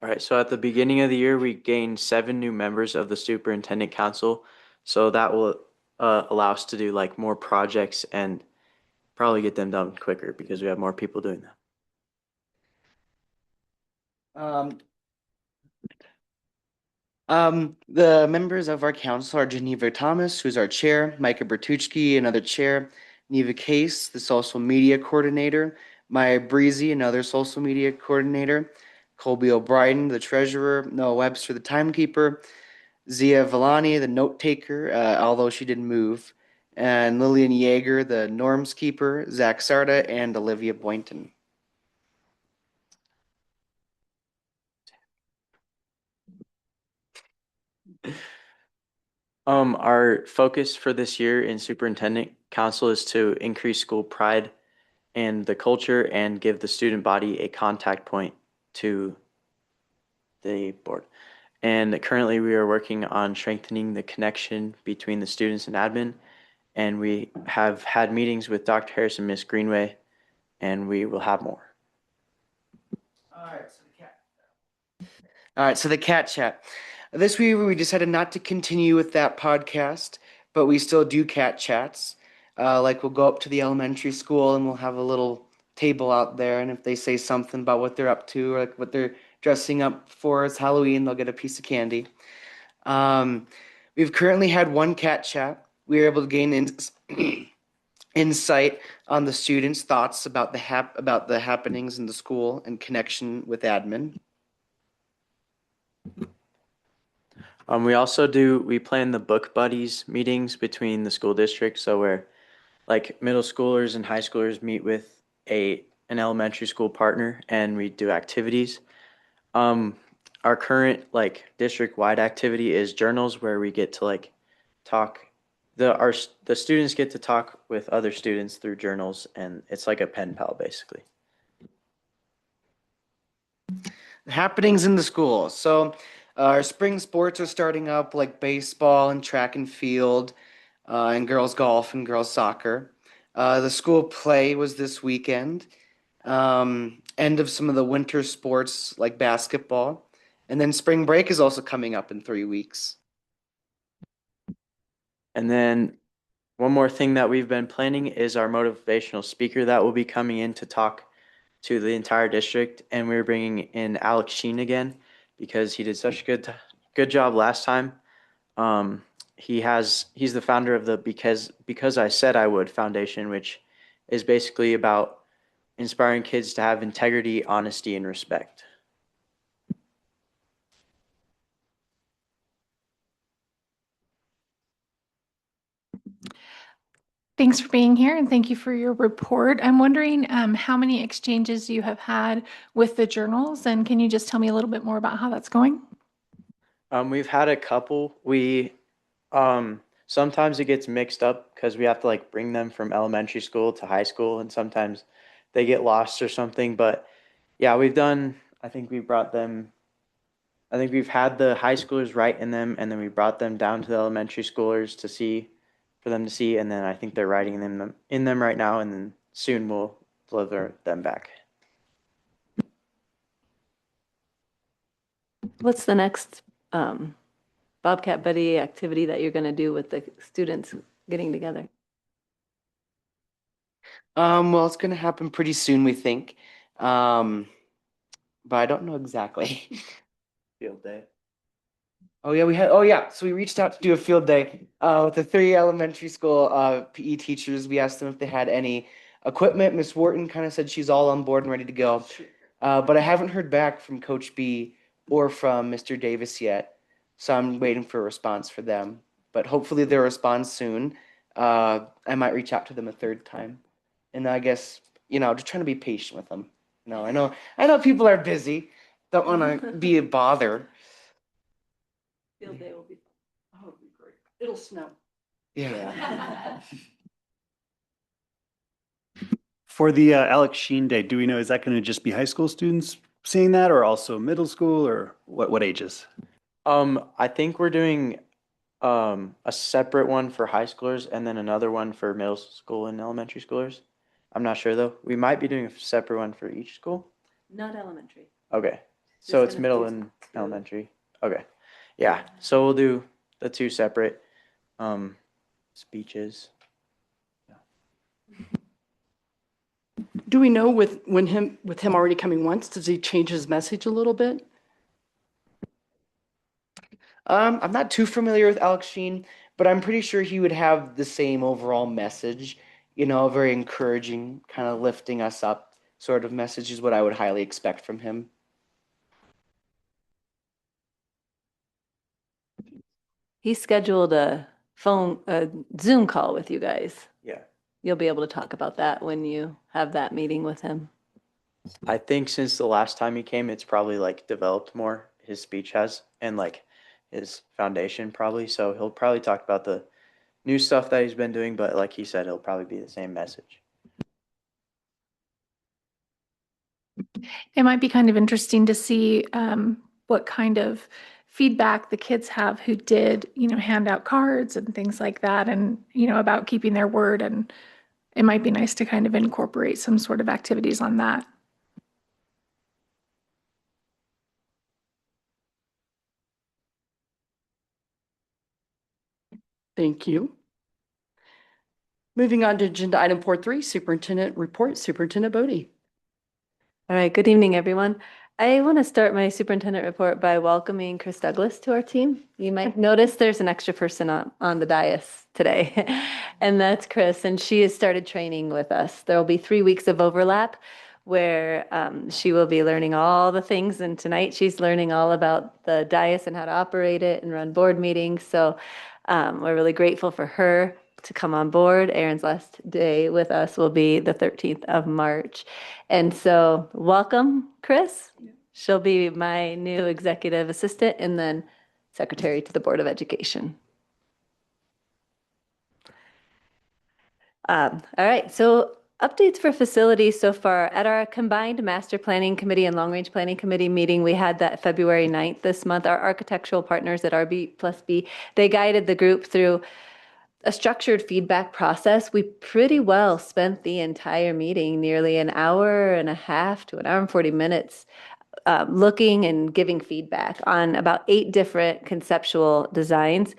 M: All right, so at the beginning of the year, we gained 7 new members of the Superintendent Council. So that will allow us to do like more projects and probably get them done quicker because we have more people doing that.
N: The members of our council are Geneva Thomas, who's our chair, Micah Bertucci, another chair, Neva Case, the social media coordinator, Maya Breezy, another social media coordinator, Colby O'Brien, the treasurer, Noah Webster, the timekeeper, Zia Villani, the note taker, although she didn't move, and Lillian Yeager, the norms keeper, Zach Sarda, and Olivia Boynton.
M: Our focus for this year in Superintendent Council is to increase school pride and the culture and give the student body a contact point to the board. And currently we are working on strengthening the connection between the students and admin. And we have had meetings with Dr. Harris and Miss Greenway, and we will have more.
N: All right, so the cat chat. This week we decided not to continue with that podcast, but we still do cat chats. Like we'll go up to the elementary school and we'll have a little table out there, and if they say something about what they're up to or like what they're dressing up for as Halloween, they'll get a piece of candy. We've currently had one cat chat. We were able to gain insight on the students' thoughts about the happenings in the school and connection with admin.
M: We plan the book buddies meetings between the school districts. So where like middle schoolers and high schoolers meet with an elementary school partner and we do activities. Our current like district-wide activity is journals where we get to like talk. The students get to talk with other students through journals, and it's like a pen pal basically.
N: Happenings in the school. So our spring sports are starting up, like baseball and track and field, and girls golf and girls soccer. The school play was this weekend. End of some of the winter sports like basketball. And then spring break is also coming up in 3 weeks.
M: And then one more thing that we've been planning is our motivational speaker that will be coming in to talk to the entire district. And we're bringing in Alex Sheen again because he did such a good job last time. He's the founder of the Because I Said I Would Foundation, which is basically about inspiring kids to have integrity, honesty, and respect.
D: Thanks for being here and thank you for your report. I'm wondering how many exchanges you have had with the journals, and can you just tell me a little bit more about how that's going?
M: We've had a couple. We sometimes it gets mixed up because we have to like bring them from elementary school to high school, and sometimes they get lost or something. But yeah, I think we've had the high schoolers write in them, and then we brought them down to the elementary schoolers for them to see, and then I think they're writing them in them right now, and then soon we'll deliver them back.
B: What's the next Bobcat Buddy activity that you're going to do with the students getting together?
N: Well, it's going to happen pretty soon, we think. But I don't know exactly.
M: Field day.
N: So we reached out to do a field day with the 3 elementary school PE teachers. We asked them if they had any equipment. Miss Wharton kind of said she's all on board and ready to go. But I haven't heard back from Coach B or from Mr. Davis yet. So I'm waiting for a response for them. But hopefully they'll respond soon. I might reach out to them a 3rd time. And I guess, just trying to be patient with them. I know people are busy. Don't want to be a bother.
A: Field day will be fun. Oh, it'll be great. It'll snow.
N: Yeah.
I: For the Alex Sheen Day, do we know, is that going to just be high school students seeing that or also middle school or what ages?
M: I think we're doing a separate one for high schoolers and then another one for middle school and elementary schoolers. I'm not sure though. We might be doing a separate one for each school.
B: Not elementary.
M: Okay. So it's middle and elementary. Okay. Yeah. So we'll do the 2 separate speeches.
A: Do we know with him already coming once, does he change his message a little bit?
N: I'm not too familiar with Alex Sheen, but I'm pretty sure he would have the same overall message, a very encouraging, kind of lifting us up sort of message is what I would highly expect from him.
B: He scheduled a Zoom call with you guys.
M: Yeah.
B: You'll be able to talk about that when you have that meeting with him.
M: I think since the last time he came, it's probably like developed more. His speech has, and like his foundation probably. So he'll probably talk about the new stuff that he's been doing, but like he said, it'll probably be the same message.
D: It might be kind of interesting to see what kind of feedback the kids have who did, hand out cards and things like that, and, about keeping their word. And it might be nice to kind of incorporate some sort of activities on that.
A: Thank you. Moving on to agenda item 4.3, Superintendent Report, Superintendent Bodie.
B: All right, good evening, everyone. I want to start my superintendent report by welcoming Chris Douglas to our team. You might notice there's an extra person on the dais today, and that's Chris, and she has started training with us. There will be 3 weeks of overlap where she will be learning all the things, and tonight she's learning all about the dais and how to operate it and run board meetings. So we're really grateful for her to come on board. Erin's last day with us will be the 13th of March. And so welcome, Chris. She'll be my new executive assistant and then secretary to the Board of Education. All right, so updates for facilities so far. At our combined master planning committee and long range planning committee meeting, we had that February 9th this month. Our architectural partners at RB+B, they guided the group through a structured feedback process. We pretty well spent the entire meeting, nearly an hour and a half to an hour and 40 minutes, looking and giving feedback on about 8 different conceptual designs.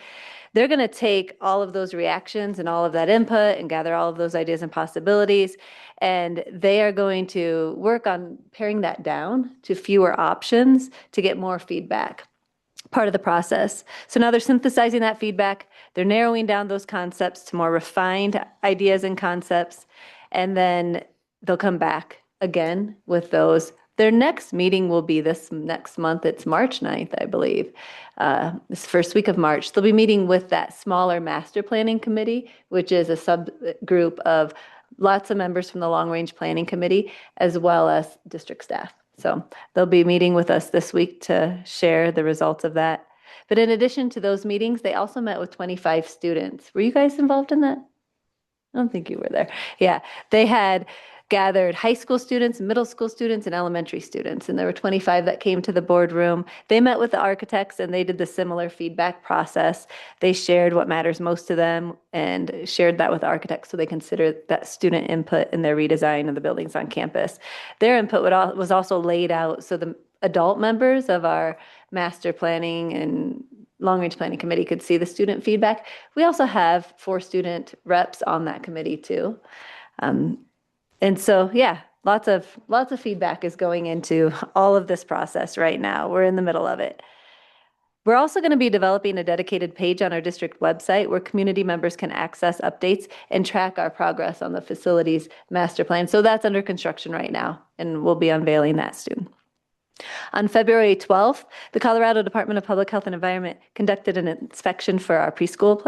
B: They're going to take all of those reactions and all of that input and gather all of those ideas and possibilities, and they are going to work on paring that down to fewer options to get more feedback. Part of the process. So now they're synthesizing that feedback. They're narrowing down those concepts to more refined ideas and concepts. And then they'll come back again with those. Their next meeting will be this next month. It's March 9th, I believe. This first week of March. They'll be meeting with that smaller master planning committee, which is a subgroup of lots of members from the long range planning committee, as well as district staff. So they'll be meeting with us this week to share the results of that. But in addition to those meetings, they also met with 25 students. Were you guys involved in that? I don't think you were there. Yeah, they had gathered high school students, middle school students, and elementary students. And there were 25 that came to the boardroom. They met with the architects and they did the similar feedback process. They shared what matters most to them and shared that with the architects so they consider that student input in their redesign of the buildings on campus. Their input was also laid out so the adult members of our master planning and long-range planning committee could see the student feedback. We also have 4 student reps on that committee too. And so, yeah, lots of feedback is going into all of this process right now. We're in the middle of it. We're also going to be developing a dedicated page on our district website where community members can access updates and track our progress on the facilities master plan. So that's under construction right now, and we'll be unveiling that soon. On February 12th, the Colorado Department of Public Health and Environment conducted an inspection for our preschool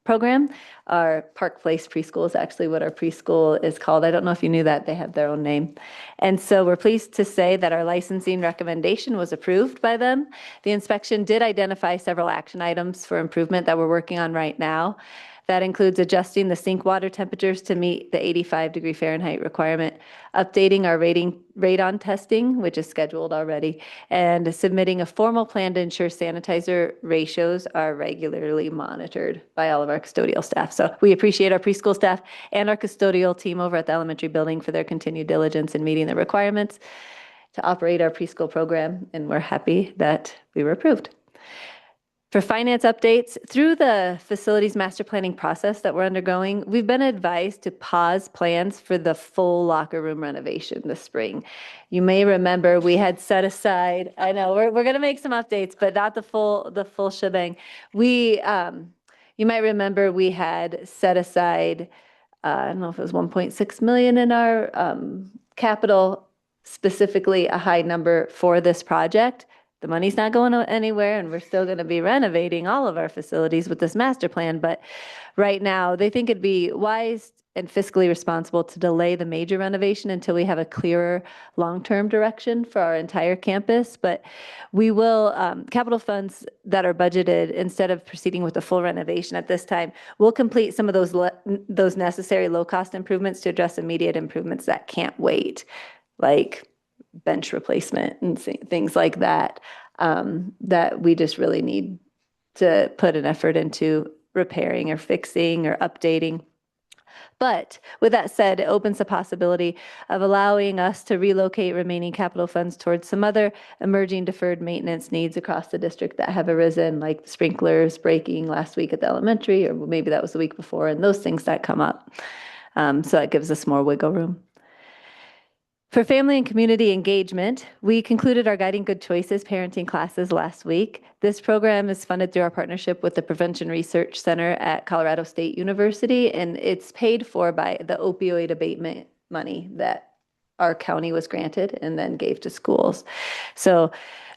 B: program. Our Park Place preschool is actually what our preschool is called. I don't know if you knew that. They have their own name. And so we're pleased to say that our licensing recommendation was approved by them. The inspection did identify several action items for improvement that we're working on right now. That includes adjusting the sink water temperatures to meet the 85-degree Fahrenheit requirement, updating our radon testing, which is scheduled already, and submitting a formal plan to ensure sanitizer ratios are regularly monitored by all of our custodial staff. So we appreciate our preschool staff and our custodial team over at the elementary building for their continued diligence in meeting the requirements to operate our preschool program, and we're happy that we were approved. For finance updates, through the facilities master planning process that we're undergoing, we've been advised to pause plans for the full locker room renovation this spring. You may remember we had set aside, I know, we're going to make some updates, but not the full shebang. You might remember we had set aside, I don't know if it was 1.6 million in our capital, specifically a high number for this project. The money's not going anywhere, and we're still going to be renovating all of our facilities with this master plan. But right now, they think it'd be wise and fiscally responsible to delay the major renovation until we have a clearer long-term direction for our entire campus. But we will, capital funds that are budgeted, instead of proceeding with the full renovation at this time, we'll complete some of those necessary low-cost improvements to address immediate improvements that can't wait, like bench replacement and things like that, that we just really need to put an effort into repairing or fixing or updating. But with that said, it opens the possibility of allowing us to relocate remaining capital funds towards some other emerging deferred maintenance needs across the district that have arisen, like sprinklers breaking last week at the elementary, or maybe that was the week before, and those things that come up. So that gives us more wiggle room. For family and community engagement, we concluded our Guiding Good Choices parenting classes last week. This program is funded through our partnership with the Prevention Research Center at Colorado State University, and it's paid for by the opioid abatement money that our county was granted and then gave to schools. So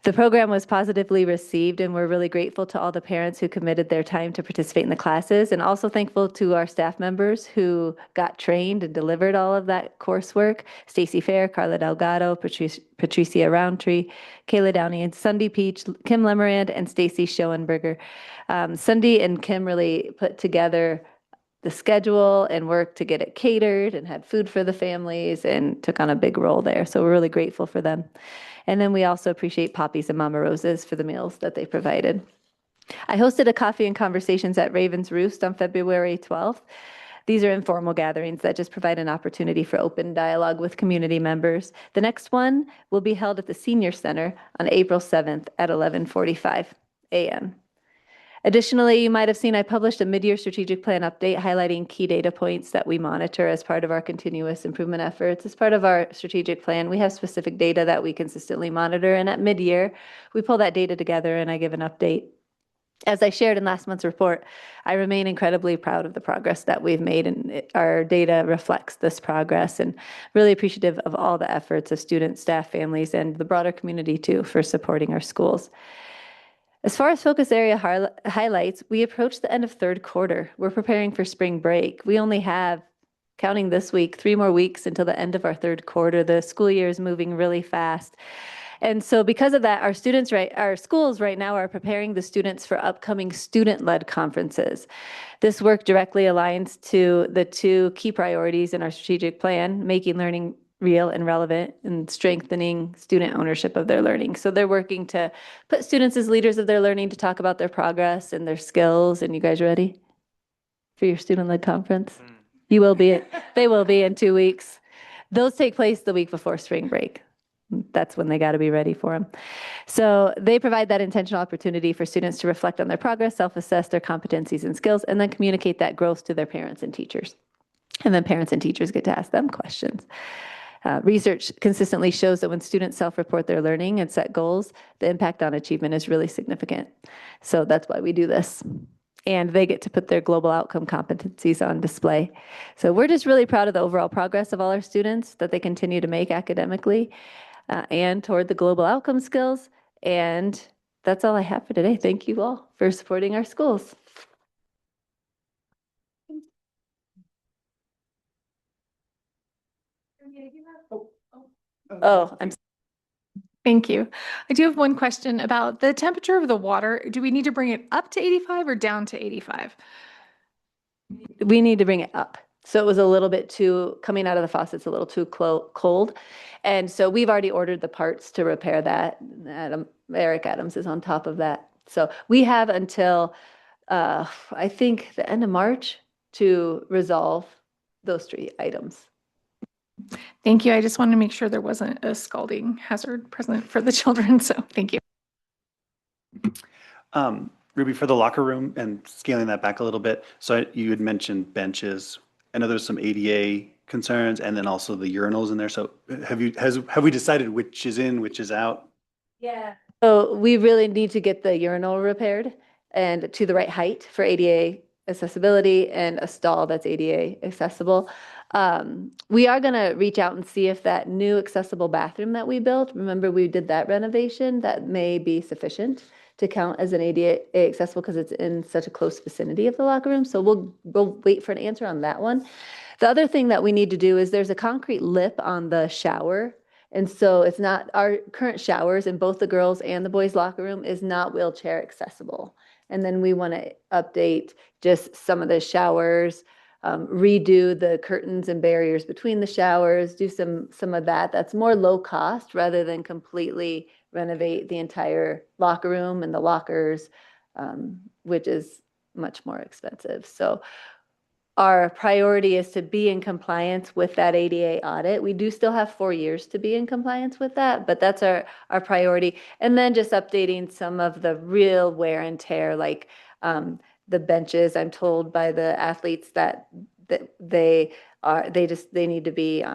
B: the program was positively received, and we're really grateful to all the parents who committed their time to participate in the classes, and also thankful to our staff members who got trained and delivered all of that coursework. Stacy Fair, Carla Delgado, Patricia Roundtree, Kayla Downey, and Sunday Peach, Kim Lemerand, and Stacy Schoenberger. Sunday and Kim really put together the schedule and worked to get it catered and had food for the families and took on a big role there. So we're really grateful for them. And then we also appreciate Poppies and Mama Roses for the meals that they provided. I hosted a coffee and conversations at Raven's Roost on February 12th. These are informal gatherings that just provide an opportunity for open dialogue with community members. The next one will be held at the Senior Center on April 7th at 11:45 a.m. Additionally, you might have seen I published a mid-year strategic plan update highlighting key data points that we monitor as part of our continuous improvement efforts. As part of our strategic plan, we have specific data that we consistently monitor, and at mid-year, we pull that data together and I give an update. As I shared in last month's report, I remain incredibly proud of the progress that we've made, and our data reflects this progress, and really appreciative of all the efforts of students, staff, families, and the broader community too for supporting our schools. As far as focus area highlights, we approach the end of third quarter. We're preparing for spring break. We only have, counting this week, 3 more weeks until the end of our third quarter. The school year is moving really fast. And so because of that, our schools right now are preparing the students for upcoming student-led conferences. This work directly aligns to the 2 key priorities in our strategic plan, making learning real and relevant, and strengthening student ownership of their learning. So they're working to put students as leaders of their learning, to talk about their progress and their skills. And you guys ready for your student-led conference? You will be. They will be in 2 weeks. Those take place the week before spring break. That's when they got to be ready for them. So they provide that intentional opportunity for students to reflect on their progress, self-assess their competencies and skills, and then communicate that growth to their parents and teachers. And then parents and teachers get to ask them questions. Research consistently shows that when students self-report their learning and set goals, the impact on achievement is really significant. So that's why we do this. And they get to put their global outcome competencies on display. So we're just really proud of the overall progress of all our students that they continue to make academically and toward the global outcome skills. And that's all I have for today. Thank you all for supporting our schools. Oh,
D: Thank you. I do have one question about the temperature of the water. Do we need to bring it up to 85 or down to 85?
B: We need to bring it up. So it was a little bit coming out of the faucets, a little too cold. And so we've already ordered the parts to repair that. Eric Adams is on top of that. So we have until, I think, the end of March to resolve those 3 items.
D: Thank you. I just wanted to make sure there wasn't a scalding hazard present for the children. So thank you.
I: Ruby, for the locker room and scaling that back a little bit, so you had mentioned benches. I know there's some ADA concerns and then also the urinals in there. So have we decided which is in, which is out?
B: Yeah. So we really need to get the urinal repaired and to the right height for ADA accessibility and a stall that's ADA accessible. We are gonna reach out and see if that new accessible bathroom that we built, remember we did that renovation, that may be sufficient to count as an ADA accessible because it's in such a close vicinity of the locker room. So we'll wait for an answer on that one. The other thing that we need to do is there's a concrete lip on the shower. And so it's not, our current showers in both the girls and the boys locker room is not wheelchair accessible. And then we want to update just some of the showers, redo the curtains and barriers between the showers, do some of that. That's more low cost rather than completely renovate the entire locker room and the lockers, which is much more expensive. So our priority is to be in compliance with that ADA audit. We do still have 4 years to be in compliance with that, but that's our priority. And then just updating some of the real wear and tear, like the benches. I'm told by the athletes that they need to be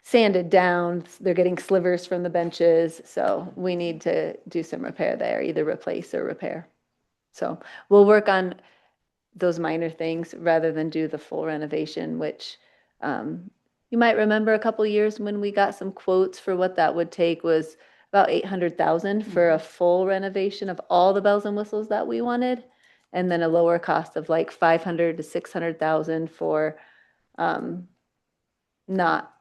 B: sanded down. They're getting slivers from the benches. So we need to do some repair there, either replace or repair. So we'll work on those minor things rather than do the full renovation, which you might remember a couple years when we got some quotes for what that would take was about 800,000 for a full renovation of all the bells and whistles that we wanted. And then a lower cost of like 500 to 600,000 for not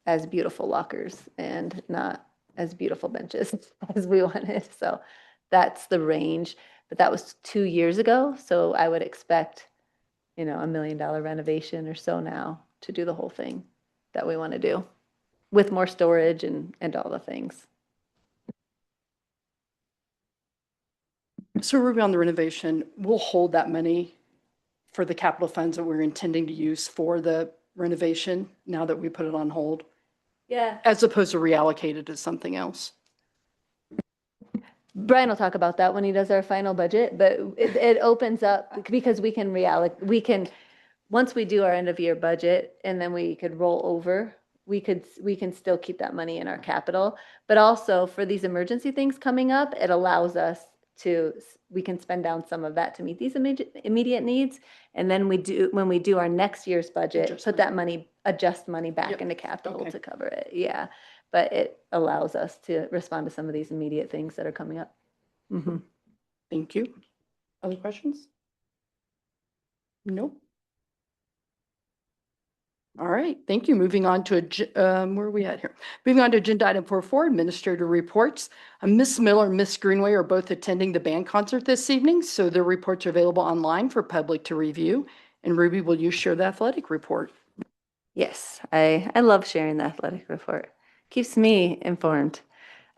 B: as beautiful lockers and not as beautiful benches as we wanted. So that's the range. But that was 2 years ago. So I would expect, $1 million renovation or so now to do the whole thing that we want to do with more storage and all the things.
A: So Ruby, on the renovation, we'll hold that money for the capital funds that we're intending to use for the renovation now that we put it on hold,
B: Yeah.
A: as opposed to reallocate it to something else.
B: Brian will talk about that when he does our final budget, but it opens up because we can once we do our end of year budget and then we could roll over, we can still keep that money in our capital. But also for these emergency things coming up, it allows us we can spend down some of that to meet these immediate needs. And then when we do our next year's budget, put that money, adjust money back into capital to cover it. Yeah. But it allows us to respond to some of these immediate things that are coming up. Mm-hmm.
A: Thank you. Other questions? Nope. All right, thank you. Moving on to, where are we at here? Moving on to agenda item 4.4, administrator reports. Ms. Miller and Ms. Greenway are both attending the band concert this evening, so their reports are available online for public to review. And Ruby, will you share the athletic report?
B: Yes, I love sharing the athletic report. Keeps me informed.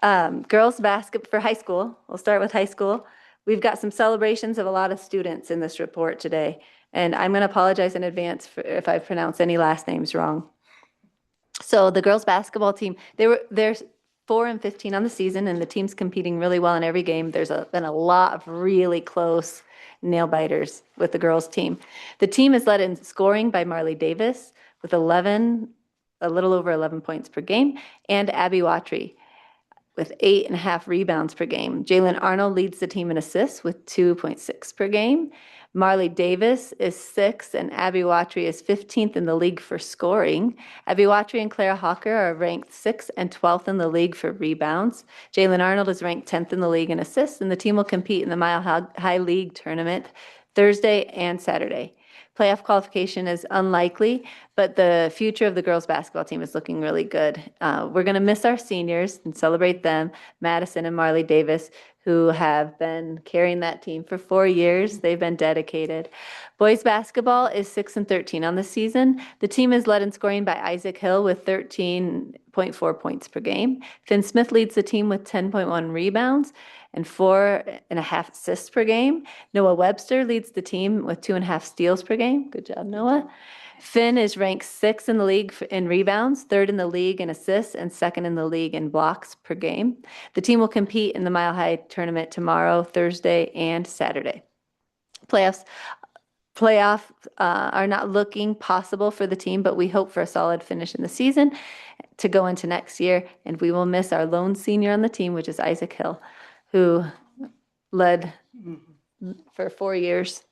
B: Girls basketball for high school. We'll start with high school. We've got some celebrations of a lot of students in this report today. And I'm going to apologize in advance if I pronounce any last names wrong. So the girls basketball team, they're 4-15 on the season, and the team's competing really well in every game. There's been a lot of really close nail biters with the girls team. The team is led in scoring by Marley Davis with a little over 11 points per game, and Abby Watry with 8.5 rebounds per game. Jalen Arnold leads the team in assists with 2.6 per game. Marley Davis is 6th, and Abby Watry is 15th in the league for scoring. Abby Watry and Clara Hawker are ranked 6th and 12th in the league for rebounds. Jalen Arnold is ranked 10th in the league in assists, and the team will compete in the Mile High League tournament Thursday and Saturday. Playoff qualification is unlikely, but the future of the girls basketball team is looking really good. We're going to miss our seniors and celebrate them, Madison and Marley Davis, who have been carrying that team for 4 years. They've been dedicated. Boys basketball is 6-13 on the season. The team is led in scoring by Isaac Hill with 13.4 points per game. Finn Smith leads the team with 10.1 rebounds and 4.5 assists per game. Noah Webster leads the team with 2.5 steals per game. Good job, Noah. Finn is ranked 6th in the league in rebounds, 3rd in the league in assists, and 2nd in the league in blocks per game. The team will compete in the Mile High tournament tomorrow, Thursday, and Saturday. Playoff are not looking possible for the team, but we hope for a solid finish in the season to go into next year. And we will miss our lone senior on the team, which is Isaac Hill, who led for 4 years.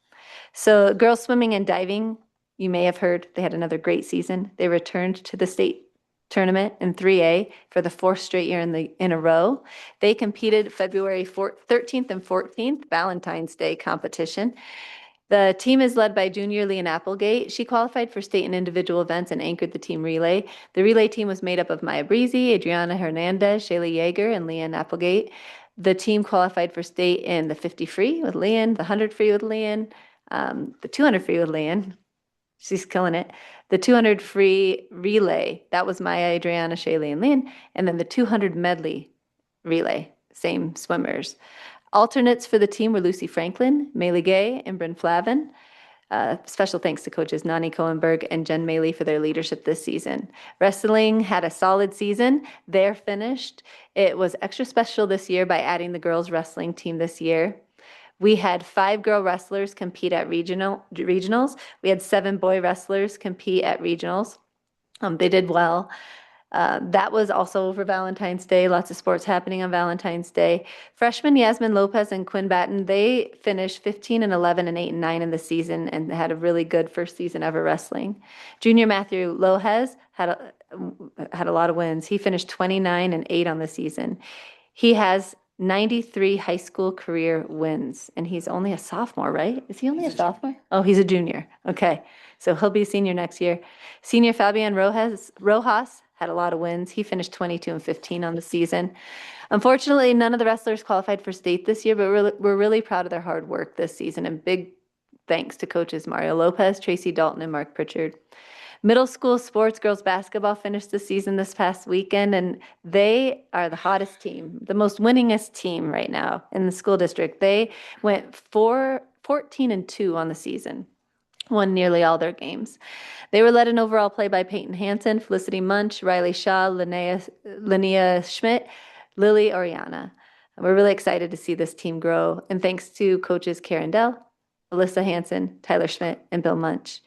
B: So girls swimming and diving, you may have heard they had another great season. They returned to the state tournament in 3A for the 4th straight year in a row. They competed February 13th and 14th, Valentine's Day competition. The team is led by junior Leanne Applegate. She qualified for state and individual events and anchored the team relay. The relay team was made up of Maya Breezy, Adriana Hernandez, Shayla Yeager, and Leanne Applegate. The team qualified for state in the 50 free with Leanne, the 100 free with Leanne, the 200 free with Leanne. She's killing it. The 200 free relay, that was Maya, Adriana, Shayla, and Leanne. And then the 200 medley relay, same swimmers. Alternates for the team were Lucy Franklin, Maylee Gay, and Bryn Flavin. Special thanks to coaches Nani Cohenberg and Jen Maley for their leadership this season. Wrestling had a solid season. They're finished. It was extra special this year by adding the girls wrestling team this year. We had 5 girl wrestlers compete at regionals. We had 7 boy wrestlers compete at regionals. They did well. That was also over Valentine's Day. Lots of sports happening on Valentine's Day. Freshman Yasmin Lopez and Quinn Batten, they finished 15 and 11 and 8 and 9 in the season and had a really good first season ever wrestling. Junior Matthew Lohez had a lot of wins. He finished 29 and 8 on the season. He has 93 high school career wins, and he's only a sophomore, right? Is he only a sophomore? Oh, he's a junior. Okay, so he'll be a senior next year. Senior Fabian Rojas had a lot of wins. He finished 22 and 15 on the season. Unfortunately, none of the wrestlers qualified for state this year, but we're really proud of their hard work this season, and big thanks to coaches Mario Lopez, Tracy Dalton, and Mark Pritchard. Middle school sports, girls basketball finished the season this past weekend, and they are the hottest team, the most winningest team right now in the school district. They went 14 and 2 on the season, won nearly all their games. They were led in overall play by Peyton Hansen, Felicity Munch, Riley Shaw, Linnea Schmidt, Lily Oriana. We're really excited to see this team grow, and thanks to coaches Karen Dell, Alyssa Hansen, Tyler Schmidt, and Bill Munch.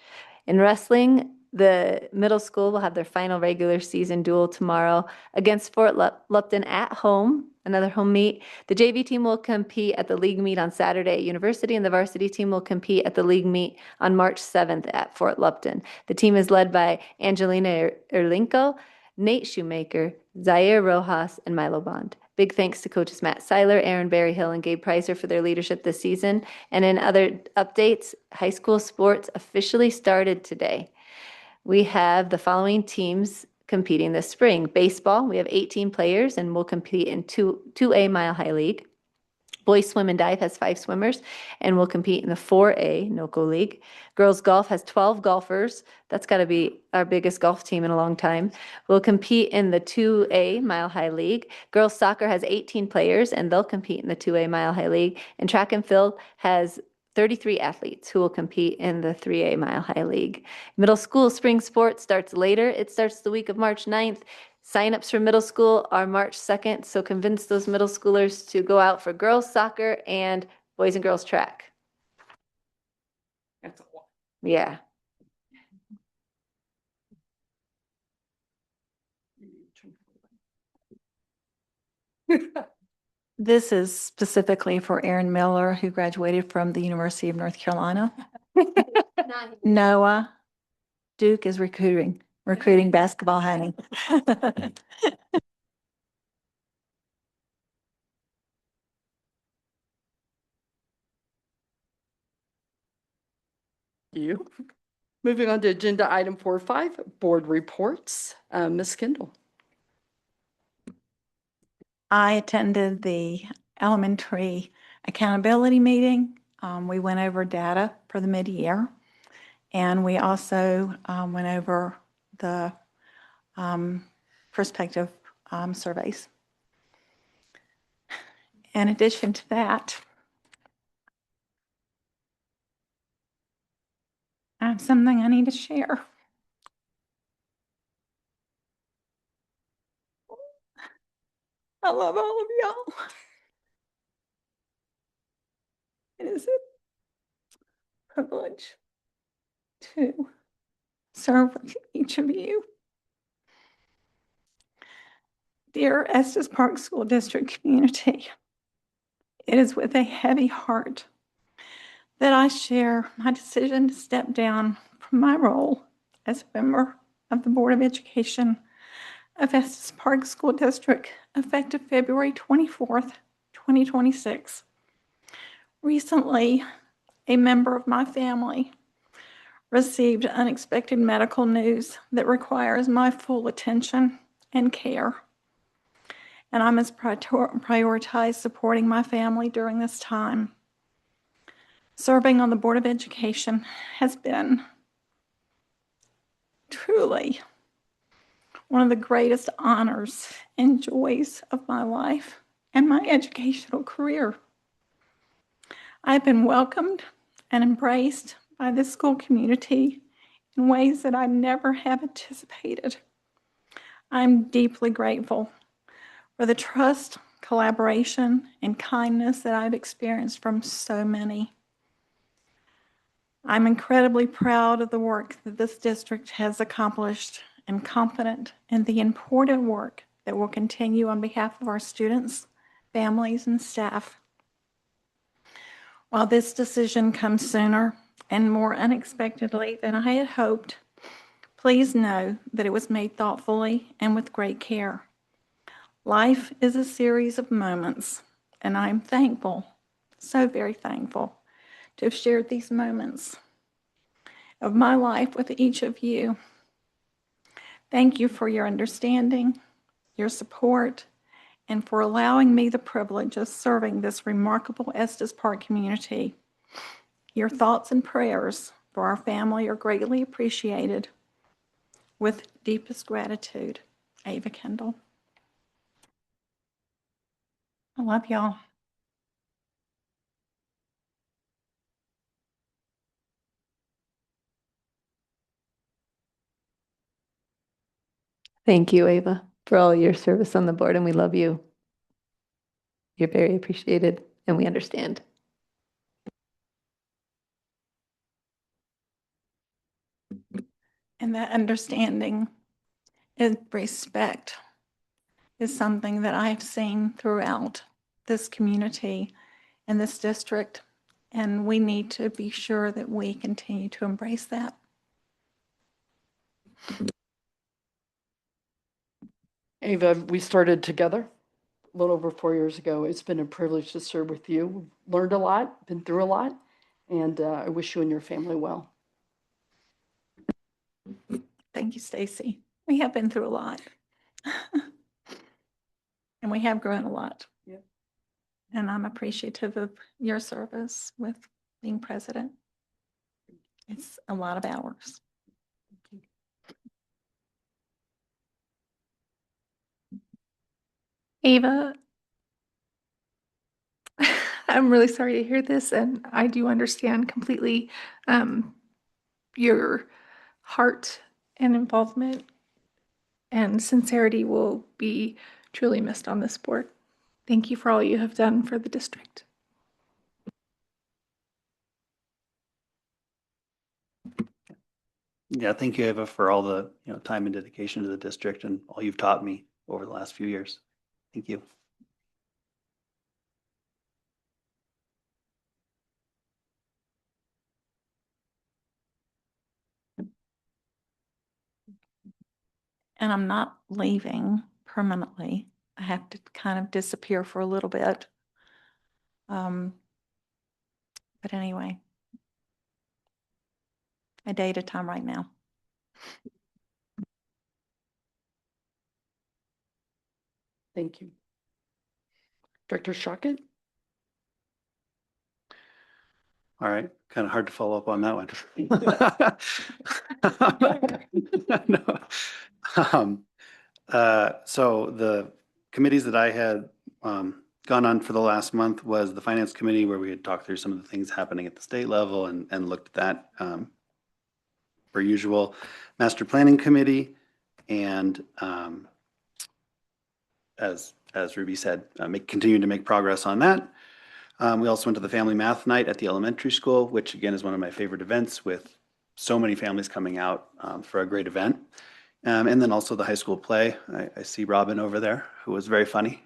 B: In wrestling, the middle school will have their final regular season duel tomorrow against Fort Lupton at home, another home meet. The JV team will compete at the league meet on Saturday at University, and the varsity team will compete at the league meet on March 7th at Fort Lupton. The team is led by Angelina Erlinko, Nate Shoemaker, Zaire Rojas, and Milo Bond. Big thanks to coaches Matt Seiler, Aaron Berryhill, and Gabe Pricer for their leadership this season. And in other updates, high school sports officially started today. We have the following teams competing this spring. Baseball, we have 18 players and will compete in 2A Mile High League. Boys swim and dive has 5 swimmers and will compete in the 4A NOCO League. Girls golf has 12 golfers. That's got to be our biggest golf team in a long time. We'll compete in the 2A Mile High League. Girls soccer has 18 players and they'll compete in the 2A Mile High League. And track and field has 33 athletes who will compete in the 3A Mile High League. Middle school spring sports starts later. It starts the week of March 9th. Sign-ups for middle school are March 2nd, so convince those middle schoolers to go out for girls soccer and boys and girls track.
A: That's a lot.
B: Yeah.
L: This is specifically for Aaron Miller, who graduated from the University of North Carolina. Noah, Duke is recruiting basketball, honey.
A: You. Moving on to agenda item 4.5, board reports. Ms. Kendall.
L: I attended the elementary accountability meeting. We went over data for the mid-year, and we also went over the prospective surveys. In addition to that, I have something I need to share. love all of y'all. It is a privilege to serve with each of you. Dear Estes Park School District community, it is with a heavy heart that I share my decision to step down from my role as a member of the Board of Education of Estes Park School District effective February 24th, 2026. Recently, a member of my family received unexpected medical news that requires my full attention and care. And I must prioritize supporting my family during this time. Serving on the Board of Education has been truly one of the greatest honors and joys of my life and my educational career. I've been welcomed and embraced by this school community in ways that I never have anticipated. I'm deeply grateful for the trust, collaboration, and kindness that I've experienced from so many. I'm incredibly proud of the work that this district has accomplished and confident in the important work that will continue on behalf of our students, families, and staff. While this decision comes sooner and more unexpectedly than I had hoped, please know that it was made thoughtfully and with great care. Life is a series of moments, and I'm thankful, so very thankful, to have shared these moments of my life with each of you. Thank you for your understanding, your support, and for allowing me the privilege of serving this remarkable Estes Park community. Your thoughts and prayers for our family are greatly appreciated. With deepest gratitude, Ava Kendall. I love y'all.
B: Thank you, Ava, for all your service on the board, and we love you. You're very appreciated, and we understand.
L: And that understanding and respect is something that I've seen throughout this community and this district, and we need to be sure that we continue to embrace that.
A: Ava, we started together a little over 4 years ago. It's been a privilege to serve with you. We've learned a lot, been through a lot, and I wish you and your family well.
L: Thank you, Stacy. We have been through a lot. And we have grown a lot.
A: Yep.
L: And I'm appreciative of your service with being president. It's a lot of hours.
D: Ava, I'm really sorry to hear this, and I do understand completely your heart and involvement and sincerity will be truly missed on this board. Thank you for all you have done for the district.
I: Yeah, thank you, Ava, for all the time and dedication to the district and all you've taught me over the last few years. Thank you.
L: And I'm not leaving permanently. I have to kind of disappear for a little bit. But anyway, a day at a time right now.
A: Thank you. Director Shockett?
I: All right, kind of hard to follow up on that one. So the committees that I had gone on for the last month was the Finance Committee, where we had talked through some of the things happening at the state level and looked at that per usual. Master Planning Committee and as Ruby said, continue to make progress on that. We also went to the family math night at the elementary school, which again is one of my favorite events, with so many families coming out for a great event. And then also the high school play. I see Robin over there, who was very funny.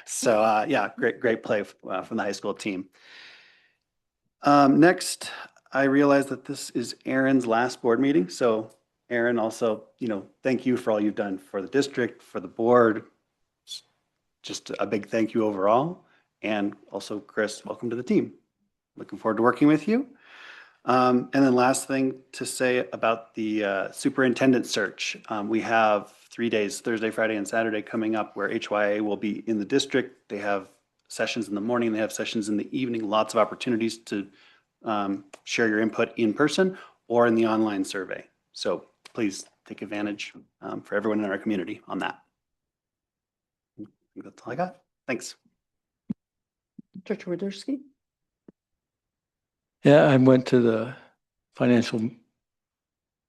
I: So yeah, great play from the high school team. Next, I realized that this is Aaron's last board meeting. So Aaron, also, thank you for all you've done for the district, for the board. Just a big thank you overall. And also, Chris, welcome to the team. Looking forward to working with you. And then last thing to say about the superintendent search. We have 3 days, Thursday, Friday, and Saturday coming up where HYA will be in the district. They have sessions in the morning, they have sessions in the evening, lots of opportunities to share your input in person or in the online survey. So please take advantage for everyone in our community on that. I think that's all I got. Thanks.
A: Dr. Wodorski?
O: Yeah, I went to the financial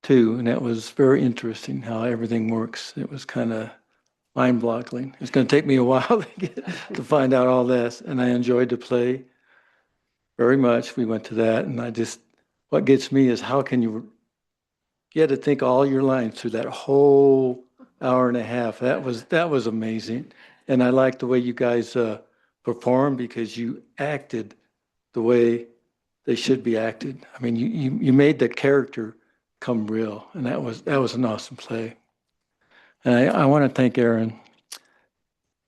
O: too, and that was very interesting how everything works. It was kind of mind-boggling. It's going to take me a while to find out all this, and I enjoyed the play very much. We went to that, and what gets me is how can you had to think all your lines through that whole hour and a half. That was amazing, and I liked the way you guys performed because you acted the way they should be acted. I mean, you made the character come real, and that was an awesome play. And I want to thank Aaron.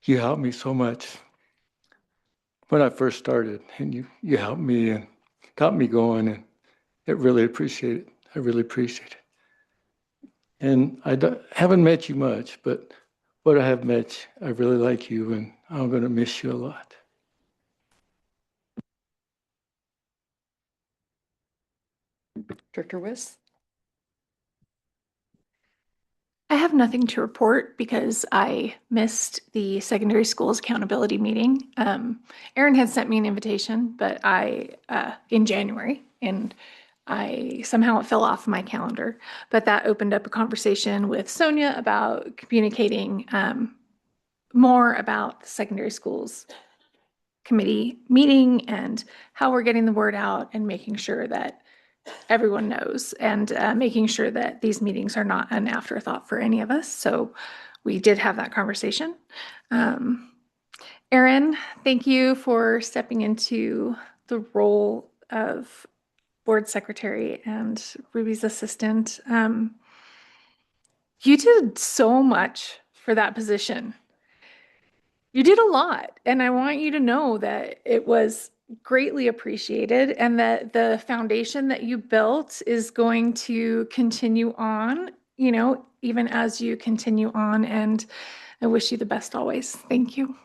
O: You helped me so much when I first started, and you helped me and got me going, and I really appreciate it. I really appreciate it. And haven't met you much, but what I have met, I really like you, and I'm going to miss you a lot.
A: Director Wiss?
D: I have nothing to report because I missed the secondary schools accountability meeting. Aaron had sent me an invitation, but in January, and somehow it fell off my calendar. But that opened up a conversation with Sonia about communicating more about the secondary schools committee meeting and how we're getting the word out and making sure that everyone knows, and making sure that these meetings are not an afterthought for any of us. So we did have that conversation. Aaron, thank you for stepping into the role of board secretary and Ruby's assistant. You did so much for that position. You did a lot, and I want you to know that it was greatly appreciated and that the foundation that you built is going to continue on, even as you continue on, and I wish you the best always. Thank you.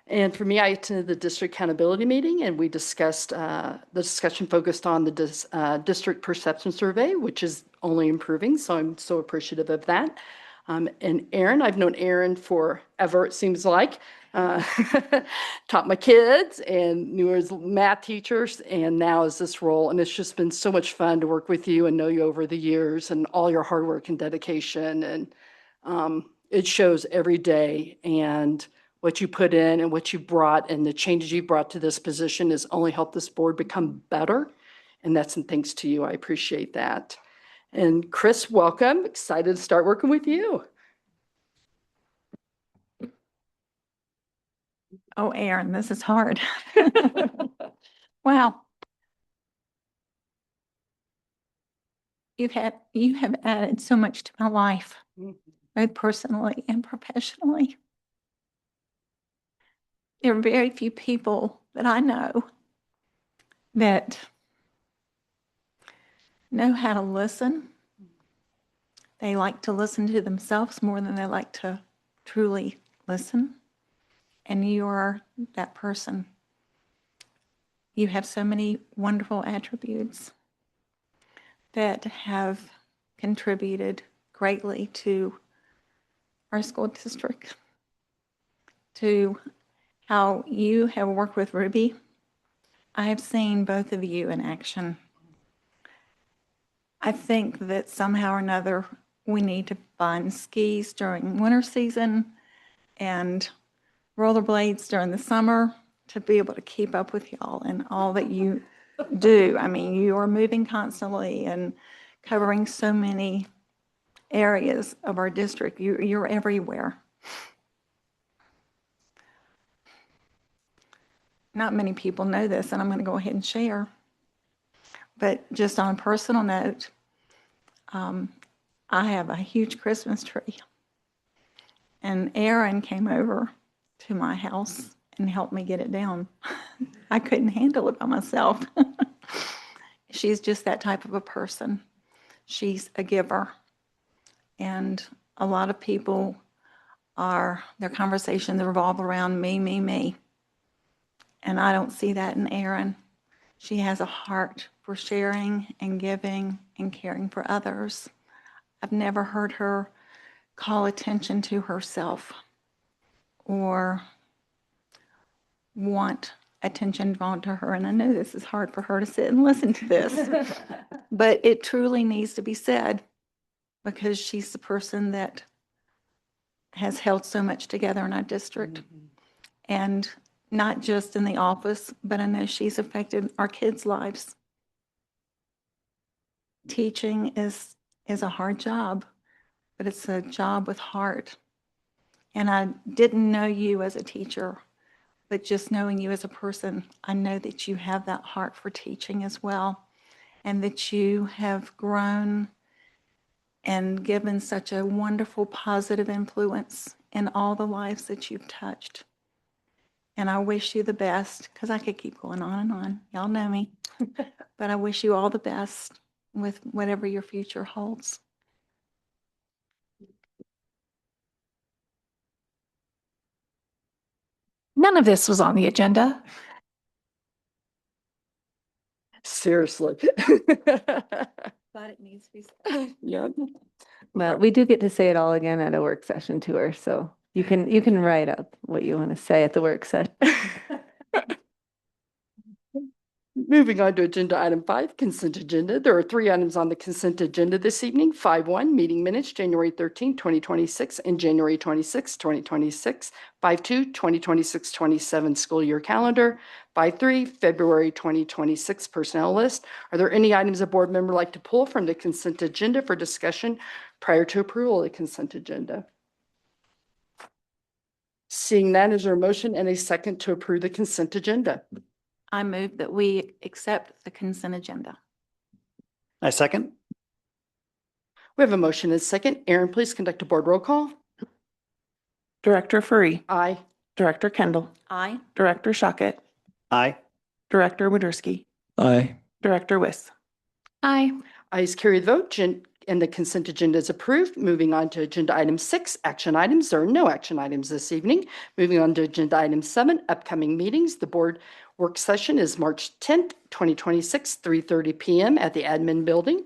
A: And for me, I attended the district accountability meeting, and we discussed, the discussion focused on the district perception survey, which is only improving. So I'm so appreciative of that. And Aaron, I've known Aaron forever, it seems like. Taught my kids and knew her as math teachers, and now is this role. And it's just been so much fun to work with you and know you over the years and all your hard work and dedication. And it shows every day, and what you put in and what you brought and the changes you brought to this position has only helped this board become better. And that's thanks to you. I appreciate that. And Chris, welcome. Excited to start working with you.
L: Oh, Aaron, this is hard. Wow. You have added so much to my life, both personally and professionally. There are very few people that I know that know how to listen. They like to listen to themselves more than they like to truly listen. And you are that person. You have so many wonderful attributes that have contributed greatly to our school district, to how you have worked with Ruby. I have seen both of you in action. I think that somehow or another, we need to find skis during winter season and rollerblades during the summer to be able to keep up with y'all and all that you do. I mean, you are moving constantly and covering so many areas of our district. You're everywhere. Not many people know this, and I'm going to go ahead and share. But just on a personal note, I have a huge Christmas tree. And Erin came over to my house and helped me get it down. I couldn't handle it by myself. She's just that type of a person. She's a giver. And a lot of people their conversations revolve around me, me, me. And I don't see that in Erin. She has a heart for sharing and giving and caring for others. I've never heard her call attention to herself or want attention drawn to her. And I know this is hard for her to sit and listen to this, but it truly needs to be said because she's the person that has held so much together in our district. And not just in the office, but I know she's affected our kids' lives. Teaching is a hard job, but it's a job with heart. And I didn't know you as a teacher, but just knowing you as a person, I know that you have that heart for teaching as well, and that you have grown and given such a wonderful positive influence in all the lives that you've touched. And I wish you the best, because I could keep going on and on. Y'all know me. But I wish you all the best with whatever your future holds.
D: None of this was on the agenda.
A: Seriously.
L: But it needs to be said.
A: Yeah.
B: Well, we do get to say it all again at a work session tour, so you can write up what you want to say at the work session.
A: Moving on to agenda item 5, consent agenda. There are 3 items on the consent agenda this evening. 5.1, meeting minutes, January 13, 2026 and January 26, 2026. 5.2, 2026-27 school year calendar. 5.3, February 2026 personnel list. Are there any items a board member would like to pull from the consent agenda for discussion prior to approval of the consent agenda? Seeing that, is there a motion and a second to approve the consent agenda?
L: I move that we accept the consent agenda.
I: I second.
A: We have a motion and a second. Aaron, please conduct a board roll call.
C: Director Furry,
A: Aye.
C: Director Kendall,
L: Aye.
C: Director Shockett,
I: Aye.
C: Director Widerski,
O: Aye.
C: Director Wiss.
D: Aye.
A: Ayes carry the vote, and the consent agenda is approved. Moving on to agenda item 6, action items. There are no action items this evening. Moving on to agenda item 7, upcoming meetings. The board work session is March 10th, 2026, 3:30 p.m. at the admin building.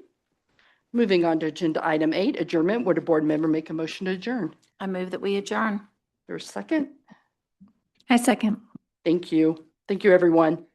A: Moving on to agenda item 8, adjournment. Would a board member make a motion to adjourn?
L: I move that we adjourn.
A: There's a second.
D: I second.
A: Thank you. Thank you, everyone.